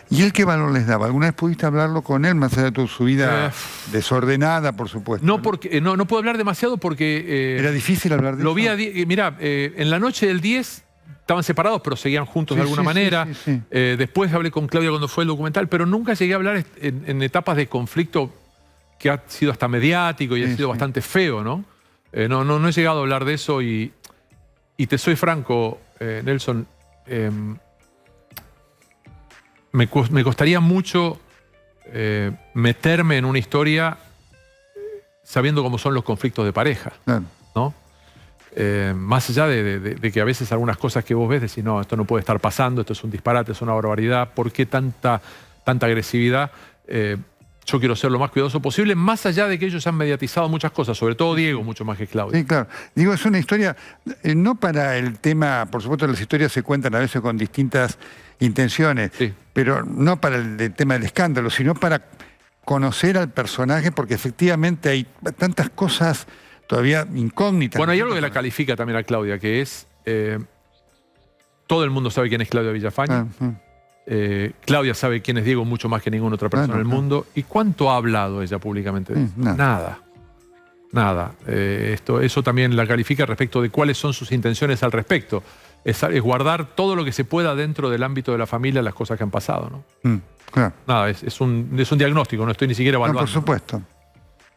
¿Y él qué valor les daba? ¿Alguna vez pudiste hablarlo con él, más allá de toda su vida desordenada, por supuesto? No, porque no puedo hablar demasiado porque... ¿Era difícil hablar de eso? Lo vi mirá, en la noche del 10 estaban separados, pero seguían juntos de alguna manera. Después hablé con Claudia cuando fue el documental, pero nunca llegué a hablar en etapas de conflicto que ha sido hasta mediático y ha sido bastante feo, ¿no? No he llegado a hablar de eso y te soy franco, Nelson, me costaría mucho meterme en una historia sabiendo cómo son los conflictos de pareja, ¿no? Más allá de que a veces algunas cosas que vos ves decís, no, esto no puede estar pasando, esto es un disparate, es una barbaridad, ¿por qué tanta agresividad? Yo quiero ser lo más cuidadoso posible, más allá de que ellos han mediatizado muchas cosas, sobre todo Diego, mucho más que Claudia. Sí, claro. Digo, es una historia, no para el tema, por supuesto las historias se cuentan a veces con distintas intenciones, pero no para el tema del escándalo, sino para conocer al personaje, porque efectivamente hay tantas cosas todavía incógnitas. Bueno, hay algo que la califica también a Claudia, que es, todo el mundo sabe quién es Claudia Villafañe. Claudia sabe quién es Diego mucho más que ninguna otra persona en el mundo. ¿Y cuánto ha hablado ella públicamente de eso? Nada. Eso también la califica respecto de cuáles son sus intenciones al respecto. Es guardar todo lo que se pueda dentro del ámbito de la familia, las cosas que han pasado, ¿no? Nada, es un diagnóstico, no estoy ni siquiera evaluando. Por supuesto.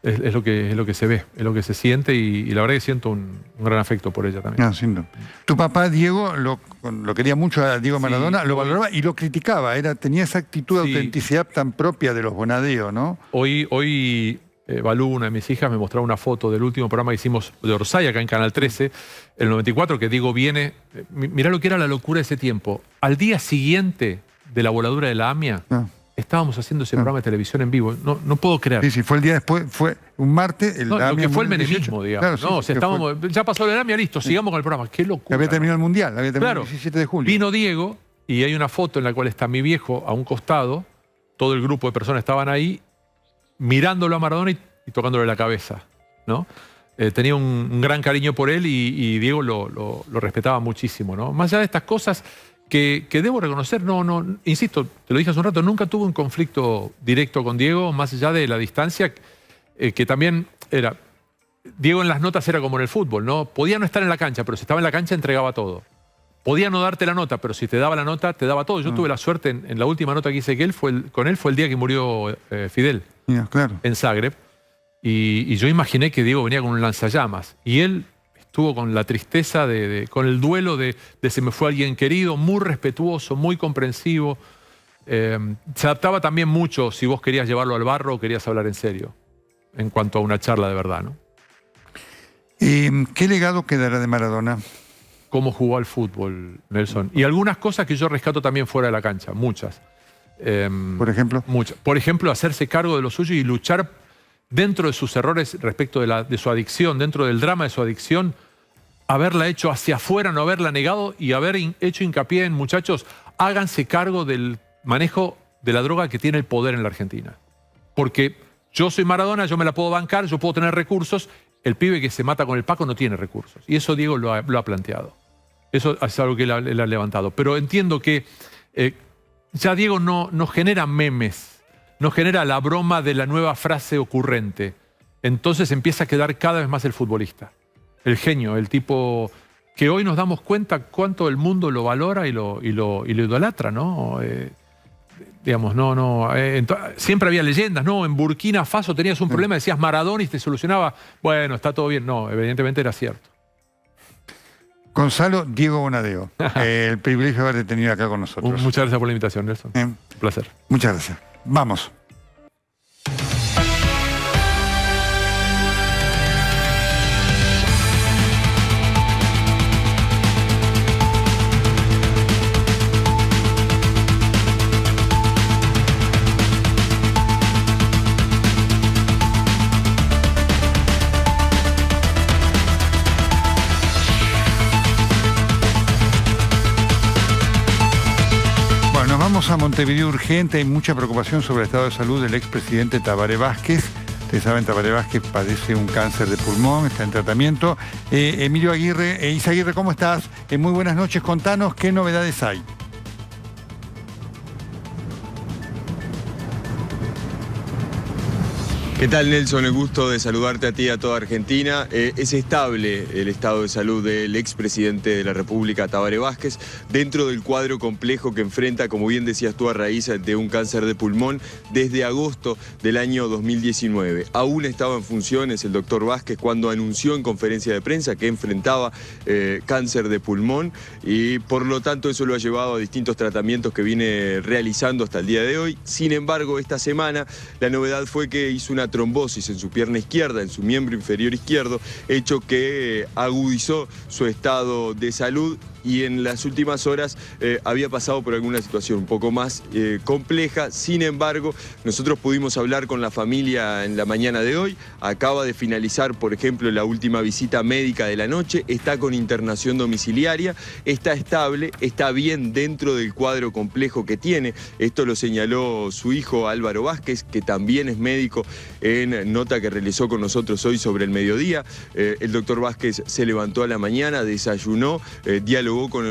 Es lo que se ve, es lo que se siente y la verdad que siento un gran afecto por ella también. Sin duda. Tu papá, Diego, lo quería mucho a Diego Maradona, lo valoraba y lo criticaba. Tenía esa actitud de autenticidad tan propia de los Bonadeo, ¿no? Hoy Balú, una de mis hijas, me mostraba una foto del último programa que hicimos de Orsay, acá en Canal 13, el 94, que Diego viene... Mirá lo que era la locura de ese tiempo. Al día siguiente de la voladura de la AMIA, estábamos haciendo ese programa de televisión en vivo. No puedo creer. Sí, fue el día después, fue un martes. Lo que fue el menemismo, digamos. Claro, o sea, ya pasó la Elamia, listo, sigamos con el programa. Qué locura. Había terminado el Mundial, había terminado Claro, el 17 de julio. Vino Diego y hay una foto en la cual está mi viejo a un costado, todo el grupo de personas estaban ahí, mirándolo a Maradona y tocándole la cabeza, ¿no? Tenía un gran cariño por él y Diego lo respetaba muchísimo, ¿no? Más allá de estas cosas que debo reconocer, insisto, te lo dije hace un rato, nunca tuve un conflicto directo con Diego, más allá de la distancia, que también era... Diego en las notas era como en el fútbol, ¿no? Podía no estar en la cancha, pero si estaba en la cancha entregaba todo. Podía no darte la nota, pero si te daba la nota, te daba todo. Yo tuve la suerte, en la última nota que hice con él fue el día que murió Fidel, claro, en Zagreb. Y yo imaginé que Diego venía con un lanzallamas. Y él estuvo con la tristeza, con el duelo de se me fue alguien querido, muy respetuoso, muy comprensivo. Se adaptaba también mucho si vos querías llevarlo al barro o querías hablar en serio, en cuanto a una charla de verdad, ¿no? ¿Qué legado quedará de Maradona? Cómo jugó al fútbol, Nelson. Y algunas cosas que yo rescato también fuera de la cancha, muchas. ¿Por ejemplo? Muchas. Por ejemplo, hacerse cargo de lo suyo y luchar dentro de sus errores respecto de su adicción, dentro del drama de su adicción, haberla hecho hacia afuera, no haberla negado y haber hecho hincapié en, muchachos, háganse cargo del manejo de la droga que tiene el poder en la Argentina. Porque yo soy Maradona, yo me la puedo bancar, yo puedo tener recursos. El pibe que se mata con el Paco no tiene recursos. Y eso Diego lo ha planteado. Eso es algo que él ha levantado. Pero entiendo que ya Diego no genera memes, no genera la broma de la nueva frase ocurrente. Entonces empieza a quedar cada vez más el futbolista, el genio, el tipo que hoy nos damos cuenta cuánto el mundo lo valora y lo idolatra, ¿no? Digamos, siempre había leyendas, ¿no? En Burkina Faso tenías un problema, decías Maradona y te solucionaba, bueno, está todo bien. No, evidentemente era cierto. Gonzalo Diego Bonadeo, el privilegio de haberte tenido acá con nosotros. Muchas gracias por la invitación, Nelson. Un placer. Muchas gracias. Vamos. Vamos a Montevideo urgente, hay mucha preocupación sobre el estado de salud del expresidente Tabaré Vázquez. Ustedes saben, Tabaré Vázquez padece un cáncer de pulmón, está en tratamiento. Emilio Aguirre, Isaguirre, ¿cómo estás? Muy buenas noches, contanos qué novedades hay. ¿Qué tal, Nelson? El gusto de saludarte a ti y a toda Argentina. Es estable el estado de salud del expresidente de la República, Tabaré Vázquez, dentro del cuadro complejo que enfrenta, como bien decías tú, a raíz de un cáncer de pulmón desde agosto del año 2019. Aún estaba en funciones el doctor Vázquez cuando anunció en conferencia de prensa que enfrentaba cáncer de pulmón y por lo tanto eso lo ha llevado a distintos tratamientos que viene realizando hasta el día de hoy. Sin embargo, esta semana la novedad fue que hizo una trombosis en su pierna izquierda, en su miembro inferior izquierdo, hecho que agudizó su estado de salud y en las últimas horas había pasado por alguna situación un poco más compleja. Sin embargo, nosotros pudimos hablar con la familia en la mañana de hoy. Acaba de finalizar, por ejemplo, la última visita médica de la noche. Está con internación domiciliaria, está estable, está bien dentro del cuadro complejo que tiene. Esto lo señaló su hijo Álvaro Vázquez, que también es médico, en nota que realizó con nosotros hoy sobre el mediodía. El doctor Vázquez se levantó a la mañana, desayunó, dialogó con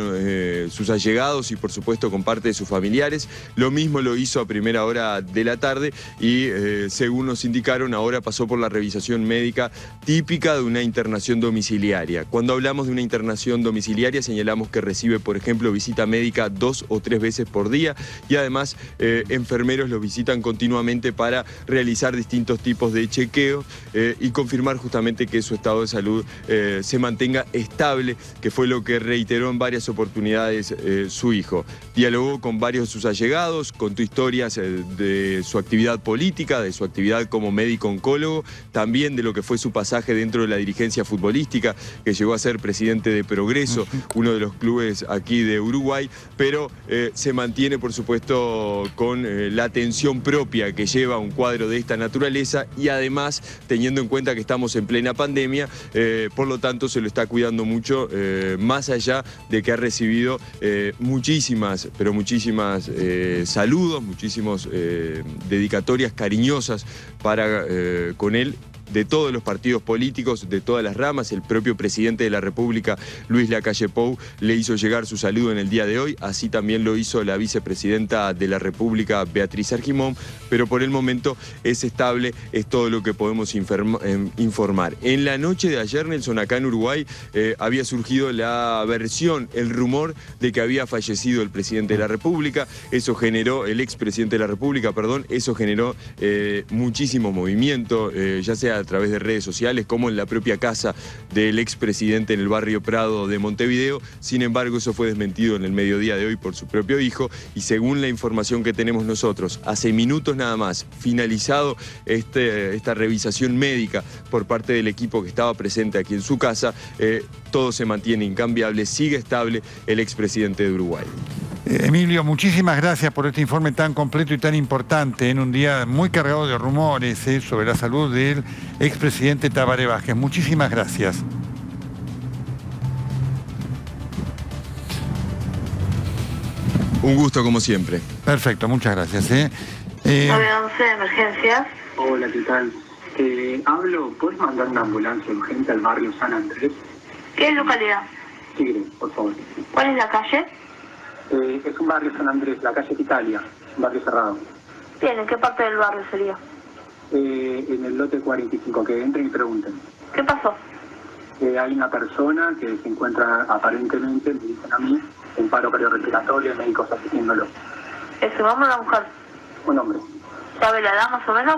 sus allegados y por supuesto con parte de sus familiares. Lo mismo lo hizo a primera hora de la tarde y según nos indicaron ahora pasó por la revisación médica típica de una internación domiciliaria. Cuando hablamos de una internación domiciliaria señalamos que recibe por ejemplo visita médica 2 o 3 veces por día y además enfermeros lo visitan continuamente para realizar distintos tipos de chequeos y confirmar justamente que su estado de salud se mantenga estable, que fue lo que reiteró reiteró en varias oportunidades su hijo. Dialogó con varios de sus allegados, contó historias de su actividad política, de su actividad como médico oncólogo, también de lo que fue su pasaje dentro de la dirigencia futbolística, que llegó a ser presidente de Progreso, uno de los clubes aquí de Uruguay, pero se mantiene, por supuesto, con la atención propia que lleva un cuadro de esta naturaleza y además, teniendo en cuenta que estamos en plena pandemia, por lo tanto se lo está cuidando mucho, más allá de que ha recibido muchísimas saludos, muchísimas dedicatorias cariñosas con él, de todos los partidos políticos, de todas las ramas. El propio presidente de la República, Luis Lacalle Pou, le hizo llegar su saludo en el día de hoy, así también lo hizo la vicepresidenta de la República, Beatriz Argimón, pero por el momento es estable, es todo lo que podemos informar. En la noche de ayer, Nelson, acá en Uruguay, había surgido la versión, el rumor de que había fallecido el presidente de la República, eso generó, el expresidente de la República, perdón, eso generó muchísimo movimiento, ya sea a través de redes sociales, como en la propia casa del expresidente en el barrio Prado de Montevideo. Sin embargo, eso fue desmentido en el mediodía de hoy por su propio hijo, y según la información que tenemos nosotros, hace minutos nada más, finalizado esta revisación médica por parte del equipo que estaba presente aquí en su casa, todo se mantiene incambiable, sigue estable el expresidente de Uruguay. Emilio, muchísimas gracias por este informe tan completo y tan importante en un día muy cargado de rumores sobre la salud del expresidente Tabaré Vázquez. Muchísimas gracias. Un gusto como siempre. Perfecto, muchas gracias. 911 de emergencias. Hola, ¿qué tal? ¿Puedes mandar una ambulancia urgente al barrio San Andrés? ¿Qué localidad? Tigre, por favor. ¿Cuál es la calle? Es un barrio San Andrés, la calle Italia, un barrio cerrado. Bien, ¿en qué parte del barrio sería? En el lote 45, que entren y pregunten. ¿Qué pasó? Hay una persona que se encuentra aparentemente, me dicen a mí, en paro cardiorrespiratorio, médicos asistiéndolo. ¿Es un hombre o una mujer? Un hombre. ¿Sabe la edad más o menos?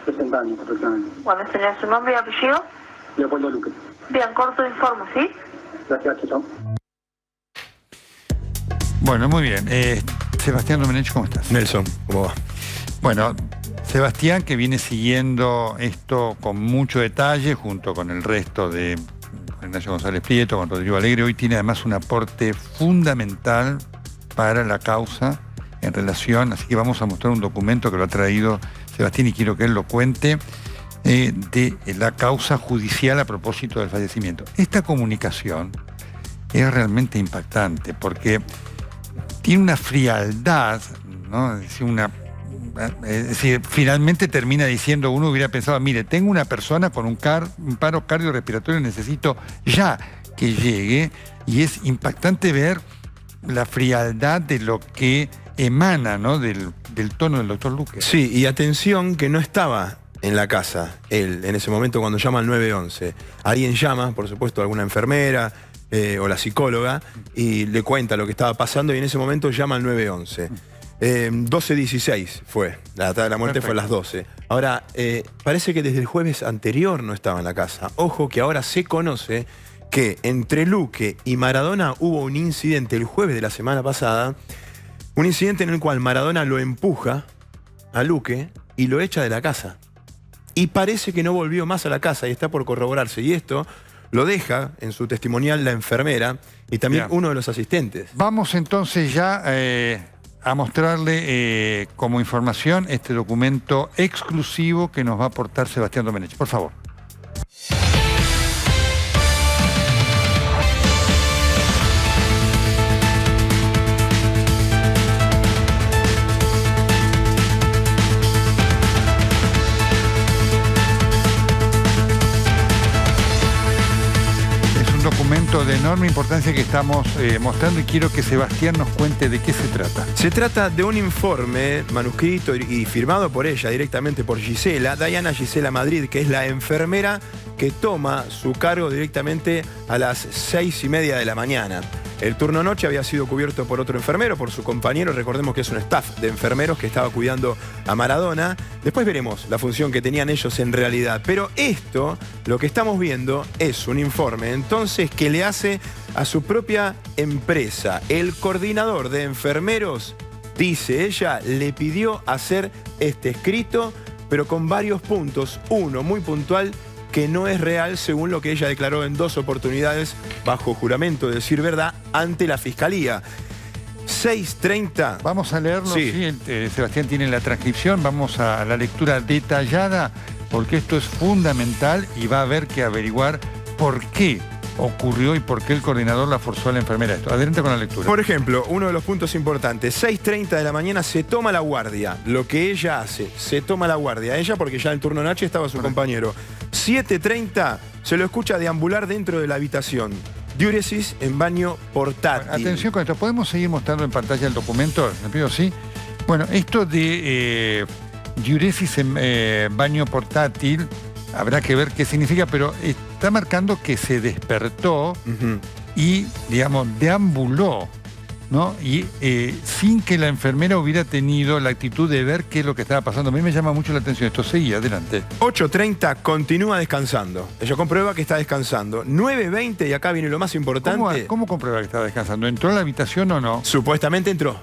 60 años aproximadamente. Bueno, ¿tenía su nombre y apellido? Leopoldo Luque. Bien, corto informe, ¿sí? Gracias, chao. Bueno, muy bien. Sebastián Domenech, ¿cómo estás? Nelson, ¿cómo va? Bueno, Sebastián, que viene siguiendo esto con mucho detalle, junto con el resto de Ignacio González Prieto, con Rodrigo Alegre, hoy tiene además un aporte fundamental para la causa en relación, así que vamos a mostrar un documento que lo ha traído Sebastián y quiero que él lo cuente, de la causa judicial a propósito del fallecimiento. Esta comunicación es realmente impactante porque tiene una frialdad, ¿no? Es decir, finalmente termina diciendo, uno hubiera pensado, mire, tengo una persona con un paro cardiorrespiratorio, necesito ya que llegue, y es impactante ver la frialdad de lo que emana, ¿no? del tono del doctor Luque. Sí, y atención que no estaba en la casa él, en ese momento cuando llama al 911. Alguien llama, por supuesto, alguna enfermera o la psicóloga, y le cuenta lo que estaba pasando, y en ese momento llama al 911. 12:16 fue, la data de la muerte. Perfecto. Fue a las 12. Ahora, parece que desde el jueves anterior no estaba en la casa. Ojo que ahora se conoce que entre Luque y Maradona hubo un incidente el jueves de la semana pasada, un incidente en el cual Maradona lo empuja a Luque y lo echa de la casa. Y parece que no volvió más a la casa y está por corroborarse. Y esto lo deja en su testimonial la enfermera y también uno de los asistentes. Vamos entonces ya a mostrarle como información este documento exclusivo que nos va a aportar Sebastián Domenech. Por favor. Documento de enorme importancia que estamos mostrando y quiero que Sebastián nos cuente de qué se trata. Se trata de un informe manuscrito y firmado por ella directamente por Gisela, Diana Gisela Madrid, que es la enfermera que toma su cargo directamente a las 6:30 de la mañana. El turno noche había sido cubierto por otro enfermero, por su compañero. Recordemos que es un staff de enfermeros que estaba cuidando a Maradona. Después veremos la función que tenían ellos en realidad. Pero esto, lo que estamos viendo, es un informe entonces que le hace a su propia empresa. El coordinador de enfermeros, dice ella, le pidió hacer este escrito, pero con varios puntos. Uno muy puntual, que no es real según lo que ella declaró en 2 oportunidades bajo juramento de decir verdad ante la Fiscalía. 6:30. Vamos a leerlo, Sí. sí, Sebastián tiene la transcripción, vamos a la lectura detallada, porque esto es fundamental y va a haber que averiguar por qué ocurrió y por qué el coordinador la forzó a la enfermera esto. Adelante con la lectura. Por ejemplo, uno de los puntos importantes, 6:30 de la mañana se toma la guardia. Lo que ella hace, se toma la guardia. Ella porque ya en el turno noche estaba su compañero. 7:30 se lo escucha deambular dentro de la habitación. Diuresis en baño portátil. Atención con esto, ¿podemos seguir mostrando en pantalla el documento? ¿Le pido sí? Bueno, esto de diuresis en baño portátil, habrá que ver qué significa, pero está marcando que se despertó y, digamos, deambuló, ¿no? Y sin que la enfermera hubiera tenido la actitud de ver qué es lo que estaba pasando. A mí me llama mucho la atención esto. Seguí, adelante. 8:30 continúa descansando. Ella comprueba que está descansando. 9:20, y acá viene lo más importante. ¿Cómo comprueba que estaba descansando? ¿Entró a la habitación o no? Supuestamente entró.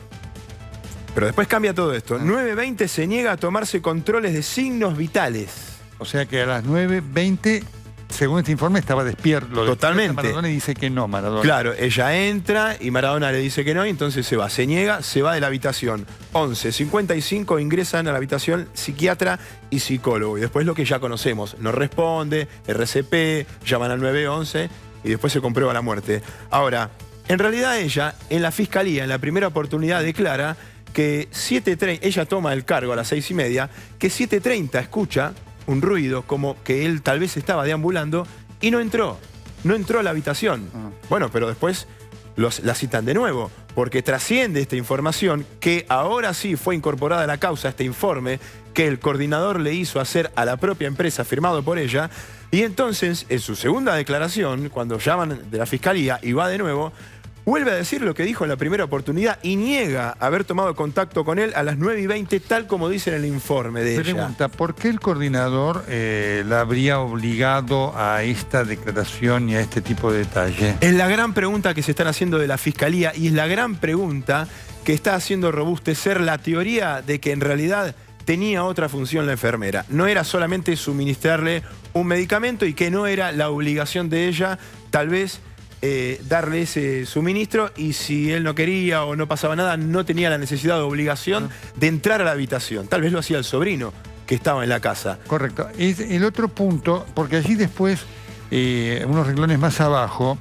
Pero después cambia todo esto. 9:20 se niega a tomarse controles de signos vitales. O sea que a las 9:20, según este informe, estaba despierto. Totalmente. Maradona y dice que no, Maradona. Claro, ella entra y Maradona le dice que no, y entonces se va. Se niega, se va de la habitación. 11:55 ingresan a la habitación psiquiatra y psicólogo. Y después lo que ya conocemos. No responde, RCP, llaman al 911 y después se comprueba la muerte. Ahora, en realidad ella, en la fiscalía, en la primera oportunidad, declara que 7:30, ella toma el cargo a las 6:30, que 7:30 escucha un ruido como que él tal vez estaba deambulando y no entró a la habitación. Bueno, pero después la citan de nuevo, porque trasciende esta información que ahora sí fue incorporada a la causa, este informe que el coordinador le hizo hacer a la propia empresa, firmado por ella, y entonces en su segunda declaración, cuando llaman de la fiscalía y va de nuevo, vuelve a decir lo que dijo en la primera oportunidad y niega haber tomado contacto con él a las 9:20, tal como dice en el informe de ella. Pregunta, ¿por qué el coordinador la habría obligado a esta declaración y a este tipo de detalle? Es la gran pregunta que se están haciendo de la Fiscalía y es la gran pregunta que está haciendo robustecer la teoría de que en realidad tenía otra función la enfermera. No era solamente suministrarle un medicamento y que no era la obligación de ella, tal vez, darle ese suministro, y si él no quería o no pasaba nada, no tenía la necesidad o obligación de entrar a la habitación. Tal vez lo hacía el sobrino que estaba en la casa. Correcto. Es el otro punto, porque allí después, unos renglones más abajo,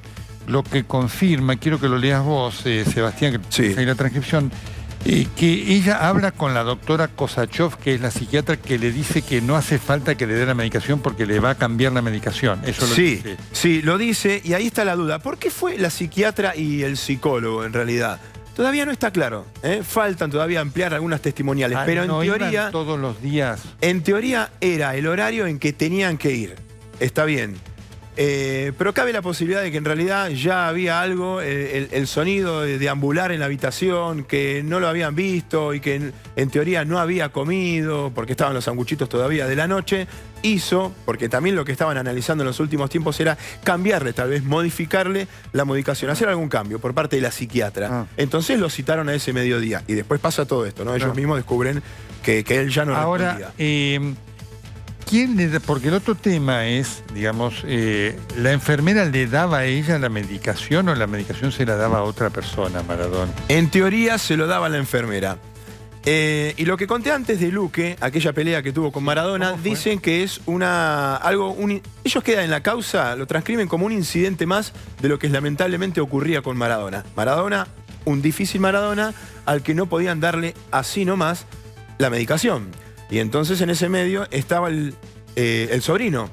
lo que confirma, quiero que lo leas vos, Sebastián, que Sí. tienes ahí la transcripción, que ella habla con la doctora Kosachov, que es la psiquiatra, que le dice que no hace falta que le dé la medicación porque le va a cambiar la medicación. Eso lo Sí, dice. sí, lo dice, y ahí está la duda. ¿Por qué fue la psiquiatra y el psicólogo en realidad? Todavía no está claro, ¿eh? Faltan todavía ampliar algunas testimoniales, pero no en iban teoría, todos los días. en teoría era el horario en que tenían que ir. Está bien. Pero cabe la posibilidad de que en realidad ya había algo, el sonido de deambular en la habitación, que no lo habían visto y que en teoría no había comido, porque estaban los sanguchitos todavía de la noche, hizo, porque también lo que estaban analizando en los últimos tiempos era cambiarle, tal vez modificarle la medicación, hacer algún cambio por parte de la psiquiatra. Entonces lo citaron a ese mediodía y después pasa todo esto, ¿no? Ellos mismos descubren que él ya no Ahora, respondía. ¿quién le da? Porque el otro tema es, digamos, ¿la enfermera le daba a ella la medicación o la medicación se la daba a otra persona, Maradona? En teoría se lo daba a la enfermera. Y lo que conté antes de Luque, aquella pelea que tuvo con Maradona, dicen que es ellos quedan en la causa, lo transcriben como un incidente más de lo que lamentablemente ocurría con Maradona. Maradona, un difícil Maradona al que no podían darle así nomás la medicación. Y entonces en ese medio estaba el sobrino.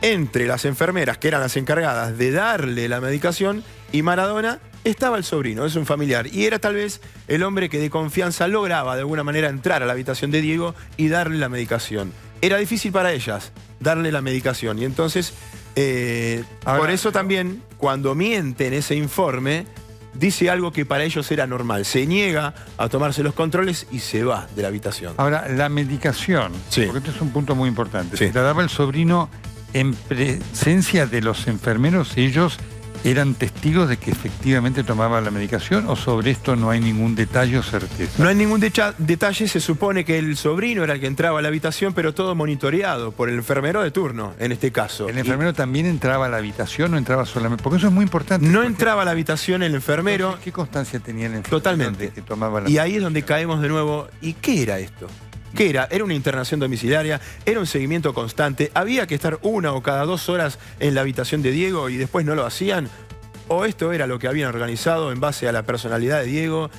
Entre las enfermeras, que eran las encargadas de darle la medicación, y Maradona, estaba el sobrino, es un familiar. Y era tal vez el hombre que de confianza lograba de alguna manera entrar a la habitación de Diego y darle la medicación. Era difícil para ellas darle la medicación. Y entonces, por eso también, cuando miente en ese informe, dice algo que para ellos era normal. Se niega a tomarse los controles y se va de la habitación. Ahora, la medicación, Sí. porque este es un punto muy importante. Sí. Se la daba el sobrino en presencia de los enfermeros, ellos eran testigos de que efectivamente tomaba la medicación, o sobre esto no hay ningún detalle o certeza. No hay ningún detalle, se supone que el sobrino era el que entraba a la habitación, pero todo monitoreado por el enfermero de turno, en este caso. ¿El enfermero también entraba a la habitación o entraba solamente? Porque eso es muy importante. No porque- entraba a la habitación el enfermero. Entonces, ¿qué constancia tenía el enfermero? Totalmente. de que tomaba la Y ahí es donde medicación? caemos de nuevo. ¿Y qué era esto? ¿Qué era? Era una internación domiciliaria, era un seguimiento constante, había que estar 1 o cada 2 horas en la habitación de Diego y después no lo hacían. ¿O esto era lo que habían organizado en base a la personalidad de Diego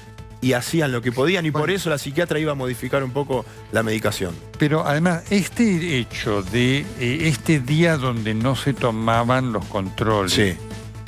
y hacían lo que podían y por eso la psiquiatra iba a modificar un poco la medicación? Pero además, este hecho de este día donde no se tomaban los controles, Sí.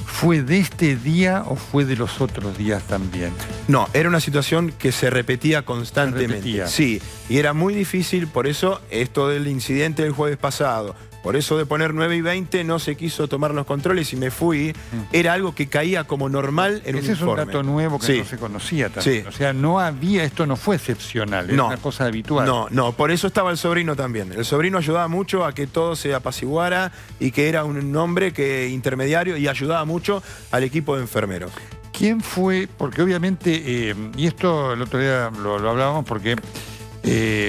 ¿fue de este día o fue de los otros días también? No, era una situación que se repetía constantemente. Se repetía. Sí, y era muy difícil, por eso esto del incidente del jueves pasado, por eso de poner 9:20 no se quiso tomar los controles y me fui, era algo que caía como normal en un Ese es un informe. dato nuevo que Sí. no se conocía también. Sí. O sea, no había, esto no fue excepcional, era No. una cosa habitual. No, por eso estaba el sobrino también. El sobrino ayudaba mucho a que todo se apaciguara y que era un hombre que intermediario y ayudaba mucho al equipo de enfermeros. ¿Quién fue? Porque obviamente, y esto el otro día lo hablábamos porque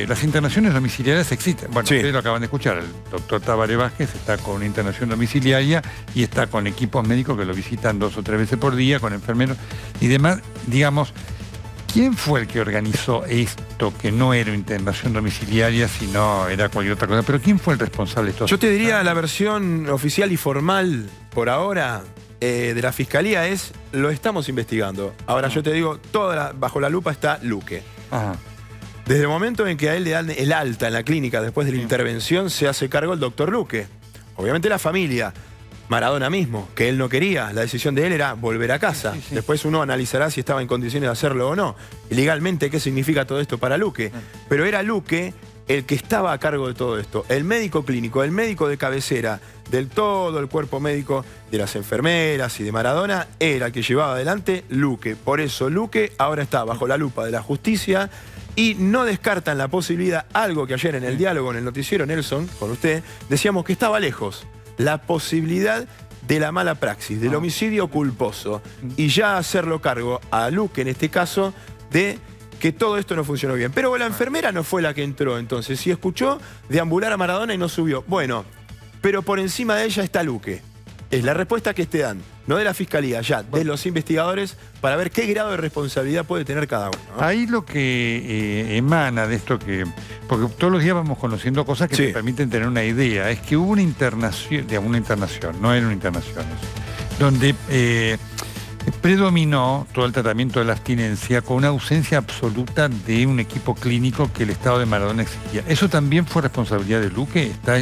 las internaciones domiciliarias existen. Bueno, Sí. ustedes lo acaban de escuchar, el doctor Tabaré Vázquez está con una internación domiciliaria y está con equipos médicos que lo visitan 2 o 3 veces por día, con enfermeros y demás. Digamos, ¿quién fue el que organizó esto, que no era una internación domiciliaria, sino era cualquier otra cosa? Pero ¿quién fue el responsable de esto? Yo te diría la versión oficial y formal por ahora de la Fiscalía es, lo estamos investigando. Ahora yo te digo, bajo la lupa está Luque. Ajá. Desde el momento en que a él le dan el alta en la clínica después de la Sí. intervención, se hace cargo el doctor Luque. Obviamente la familia, Maradona mismo, que él no quería, la decisión de él era volver a casa. Sí, sí, sí. Después uno analizará si estaba en condiciones de hacerlo o no. Y legalmente, ¿qué significa todo esto para Luque? Pero era Luque el que estaba a cargo de todo esto. El médico clínico, el médico de cabecera, del todo el cuerpo médico de las enfermeras y de Maradona, era el que llevaba adelante Luque. Por eso Luque ahora está bajo la lupa de la justicia y no descartan la posibilidad, algo que ayer en el diálogo en el noticiero Nelson, con usted, decíamos que estaba lejos, la posibilidad de la mala praxis, del homicidio culposo, y ya hacerlo cargo a Luque en este caso de que todo esto no funcionó bien. Pero la enfermera no fue la que entró entonces, si escuchó deambular a Maradona y no subió. Bueno, pero por encima de ella está Luque. Es la respuesta que te dan, no de la Fiscalía, ya, de los investigadores, para ver qué grado de responsabilidad puede tener cada uno, ¿no? Ahí lo que emana de esto porque todos los días vamos conociendo cosas que Sí. te permiten tener una idea, es que hubo una internación, digamos una internación, no era una internación eso, donde predominó todo el tratamiento de la abstinencia con una ausencia absoluta de un equipo clínico que el Estado de Maradona exigía. ¿Eso también fue responsabilidad de Luque? ¿Está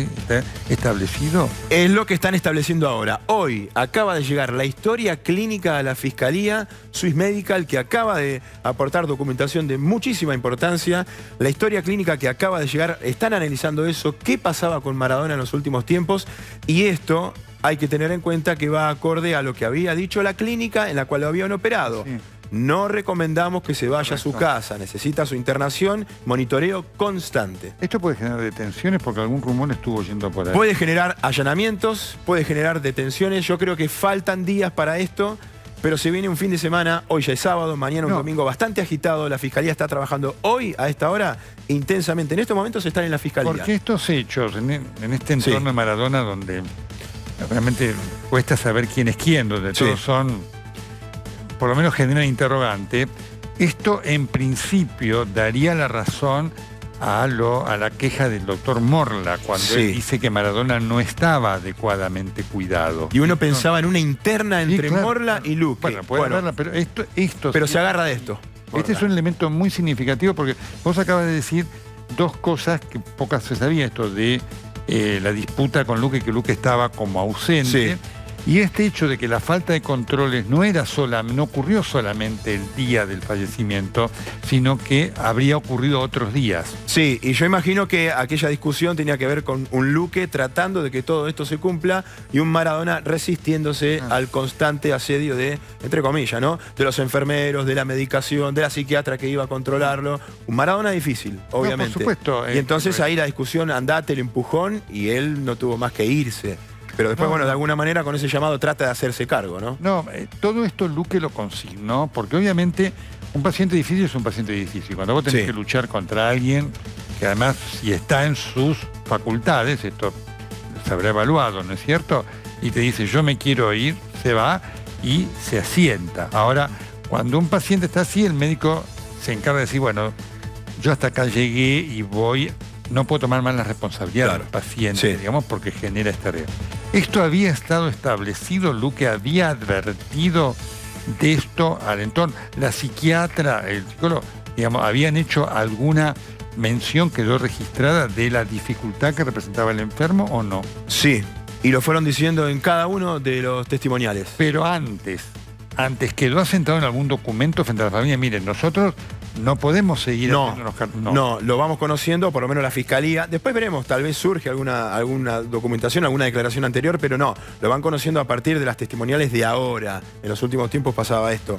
establecido? Es lo que están estableciendo ahora. Hoy acaba de llegar la historia clínica a la Fiscalía Swiss Medical, que acaba de aportar documentación de muchísima importancia. La historia clínica que acaba de llegar, están analizando eso, qué pasaba con Maradona en los últimos tiempos, y esto hay que tener en cuenta que va acorde a lo que había dicho la clínica en la cual lo habían operado. Sí. No recomendamos que se vaya a su casa, necesita su internación, monitoreo constante. Esto puede generar detenciones porque algún rumor estuvo yendo por ahí. Puede generar allanamientos, puede generar detenciones. Yo creo que faltan días para esto, pero se viene un fin de semana. Hoy ya es sábado, mañana un No. domingo bastante agitado. La Fiscalía está trabajando hoy, a esta hora, intensamente. En estos momentos están en la Fiscalía. Porque estos hechos, en este entorno Sí. de Maradona, donde realmente cuesta saber quién es quién, donde Sí. todos son, por lo menos generan interrogante, esto en principio daría la razón a la queja del doctor Morla, cuando Sí. él dice que Maradona no estaba adecuadamente cuidado. Y uno pensaba en una interna Sí, entre claro. Morla y Luque. Bueno, puede haberla, pero esto pero sí- se agarra de esto. Este es un elemento muy significativo porque vos acabas de decir dos cosas que pocas se sabía, esto de la disputa con Luque, que Luque estaba como ausente. Sí. Y este hecho de que la falta de controles no ocurrió solamente el día del fallecimiento, sino que habría ocurrido otros días. Sí, y yo imagino que aquella discusión tenía que ver con un Luque tratando de que todo esto se cumpla y un Maradona resistiéndose al constante asedio de, entre comillas, ¿no? De los enfermeros, de la medicación, de la psiquiatra que iba a controlarlo. Un Maradona difícil, obviamente. Por supuesto. Y entonces ahí la discusión, andate, el empujón, y él no tuvo más que irse. Pero después, bueno, de alguna manera con ese llamado trata de hacerse cargo, ¿no? No, todo esto Luque lo consignó, porque obviamente un paciente difícil es un paciente difícil. Cuando vos tenés que luchar contra alguien que además, si está en sus facultades, esto se habrá evaluado, ¿no es cierto? Y te dice, yo me quiero ir, se va y se asienta. Ahora, cuando un paciente está así, el médico se encarga de decir, bueno, yo hasta acá llegué y voy... No puedo tomar más la responsabilidad del paciente, digamos, porque genera estrés. Esto había estado establecido, Luque había advertido de esto al entorno. La psiquiatra, el psicólogo, digamos, habían hecho alguna mención, quedó registrada, de la dificultad que representaba el enfermo o no. Sí, y lo fueron diciendo en cada uno de los testimoniales. Pero antes quedó asentado en algún documento frente a la familia, miren, nosotros no podemos seguir haciéndonos cargos. No, lo vamos conociendo, por lo menos la Fiscalía. Después veremos, tal vez surge alguna documentación, alguna declaración anterior, pero no, lo van conociendo a partir de las testimoniales de ahora. En los últimos tiempos pasaba esto.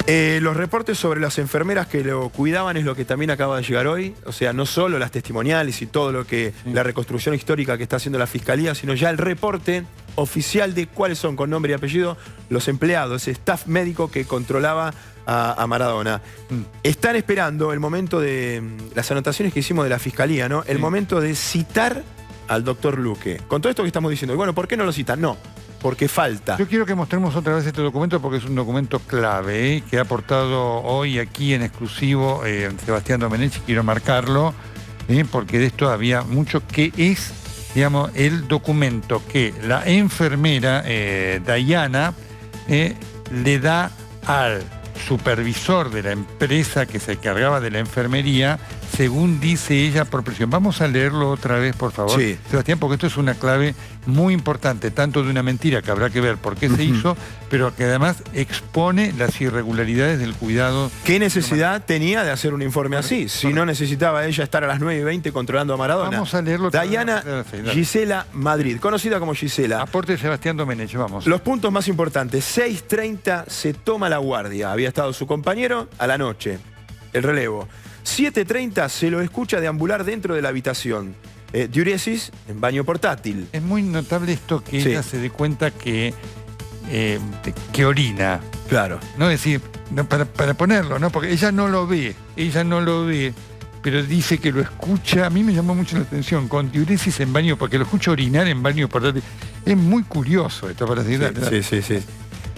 Los reportes sobre las enfermeras que lo cuidaban es lo que también acaba de llegar hoy. O sea, no solo las testimoniales y todo lo que la reconstrucción histórica que está haciendo la Fiscalía, sino ya el reporte oficial de cuáles son, con nombre y apellido, los empleados, ese staff médico que controlaba a Maradona. Están esperando el momento de las anotaciones que hicimos de la Fiscalía, ¿no? El momento de citar al doctor Luque. Con todo esto que estamos diciendo, y bueno, ¿por qué no lo citan? No, porque falta. Yo quiero que mostremos otra vez este documento porque es un documento clave, que ha aportado hoy aquí en exclusivo Sebastián Domenech, quiero marcarlo, porque de esto había mucho, que es, digamos, el documento que la enfermera Dayana le da al supervisor de la empresa que se encargaba de la enfermería, según dice ella, por presión. Vamos a leerlo otra vez, por favor, Sebastián, porque esto es una clave muy importante, tanto de una mentira que habrá que ver por qué se hizo, pero que además expone las irregularidades del cuidado. ¿Qué necesidad tenía de hacer un informe así? Si no necesitaba ella estar a las 9:20 controlando a Maradona. Vamos a leerlo. Dayana Gisela Madrid, conocida como Gisela. Aporte de Sebastián Domenech, vamos. Los puntos más importantes: 6:30 se toma la guardia. Había estado su compañero a la noche, el relevo. 7:30 se lo escucha deambular dentro de la habitación. Diuresis en baño portátil. Es muy notable esto que ella se dé cuenta que orina. Claro. No decir, no, para ponerlo, ¿no? Porque ella no lo ve, pero dice que lo escucha. A mí me llamó mucho la atención, con diuresis en baño, porque lo escucha orinar en baño portátil. Es muy curioso esto para decir. Sí.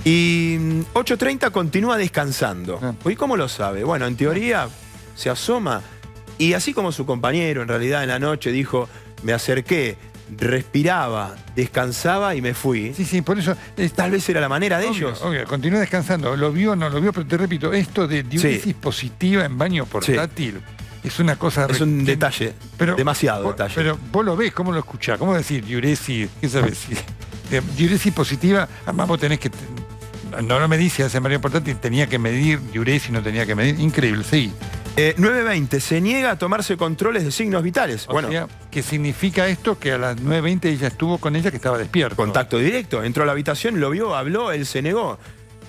Y 8:30 continúa descansando. ¿Y cómo lo sabe? Bueno, en teoría se asoma y así como su compañero en realidad en la noche dijo, me acerqué, respiraba, descansaba y me fui. Sí, por eso... Tal vez era la manera de ellos. Obvio, continúa descansando. Lo vio o no lo vio, pero te repito, esto de diuresis positiva en baño portátil es una cosa... Es un detalle, demasiado detalle. Pero vos lo ves, ¿cómo lo escuchás? ¿Cómo decir diuresis? ¿Qué sabes? Diuresis positiva, además vos tenés que... No me dice hace baño portátil, tenía que medir diuresis, no tenía que medir. Increíble, sí. 9:20, se niega a tomarse controles de signos vitales. O sea, ¿qué significa esto? Que a las 9:20 ella estuvo con ella, que estaba despierto. Contacto directo, entró a la habitación, lo vio, habló, él se negó.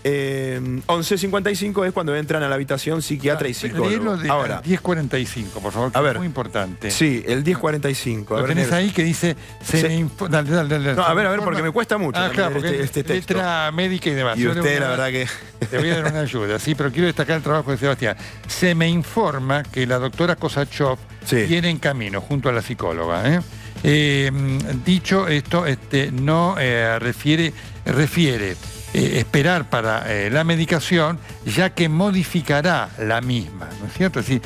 11:55 es cuando entran a la habitación psiquiatra y psicólogo. Ahora, 10:45, por favor, que es muy importante. Sí, el 10:45. Lo tenés ahí que dice... Dale. No, a ver, porque me cuesta mucho claro, porque este texto. Letra médica y demás. Y usted, la verdad que... Te voy a dar una ayuda, sí, pero quiero destacar el trabajo de Sebastián. Se me informa que la doctora Kosachov viene en camino junto a la psicóloga. Dicho esto, no refiere esperar para la medicación, ya que modificará la misma, ¿no es cierto? Es decir,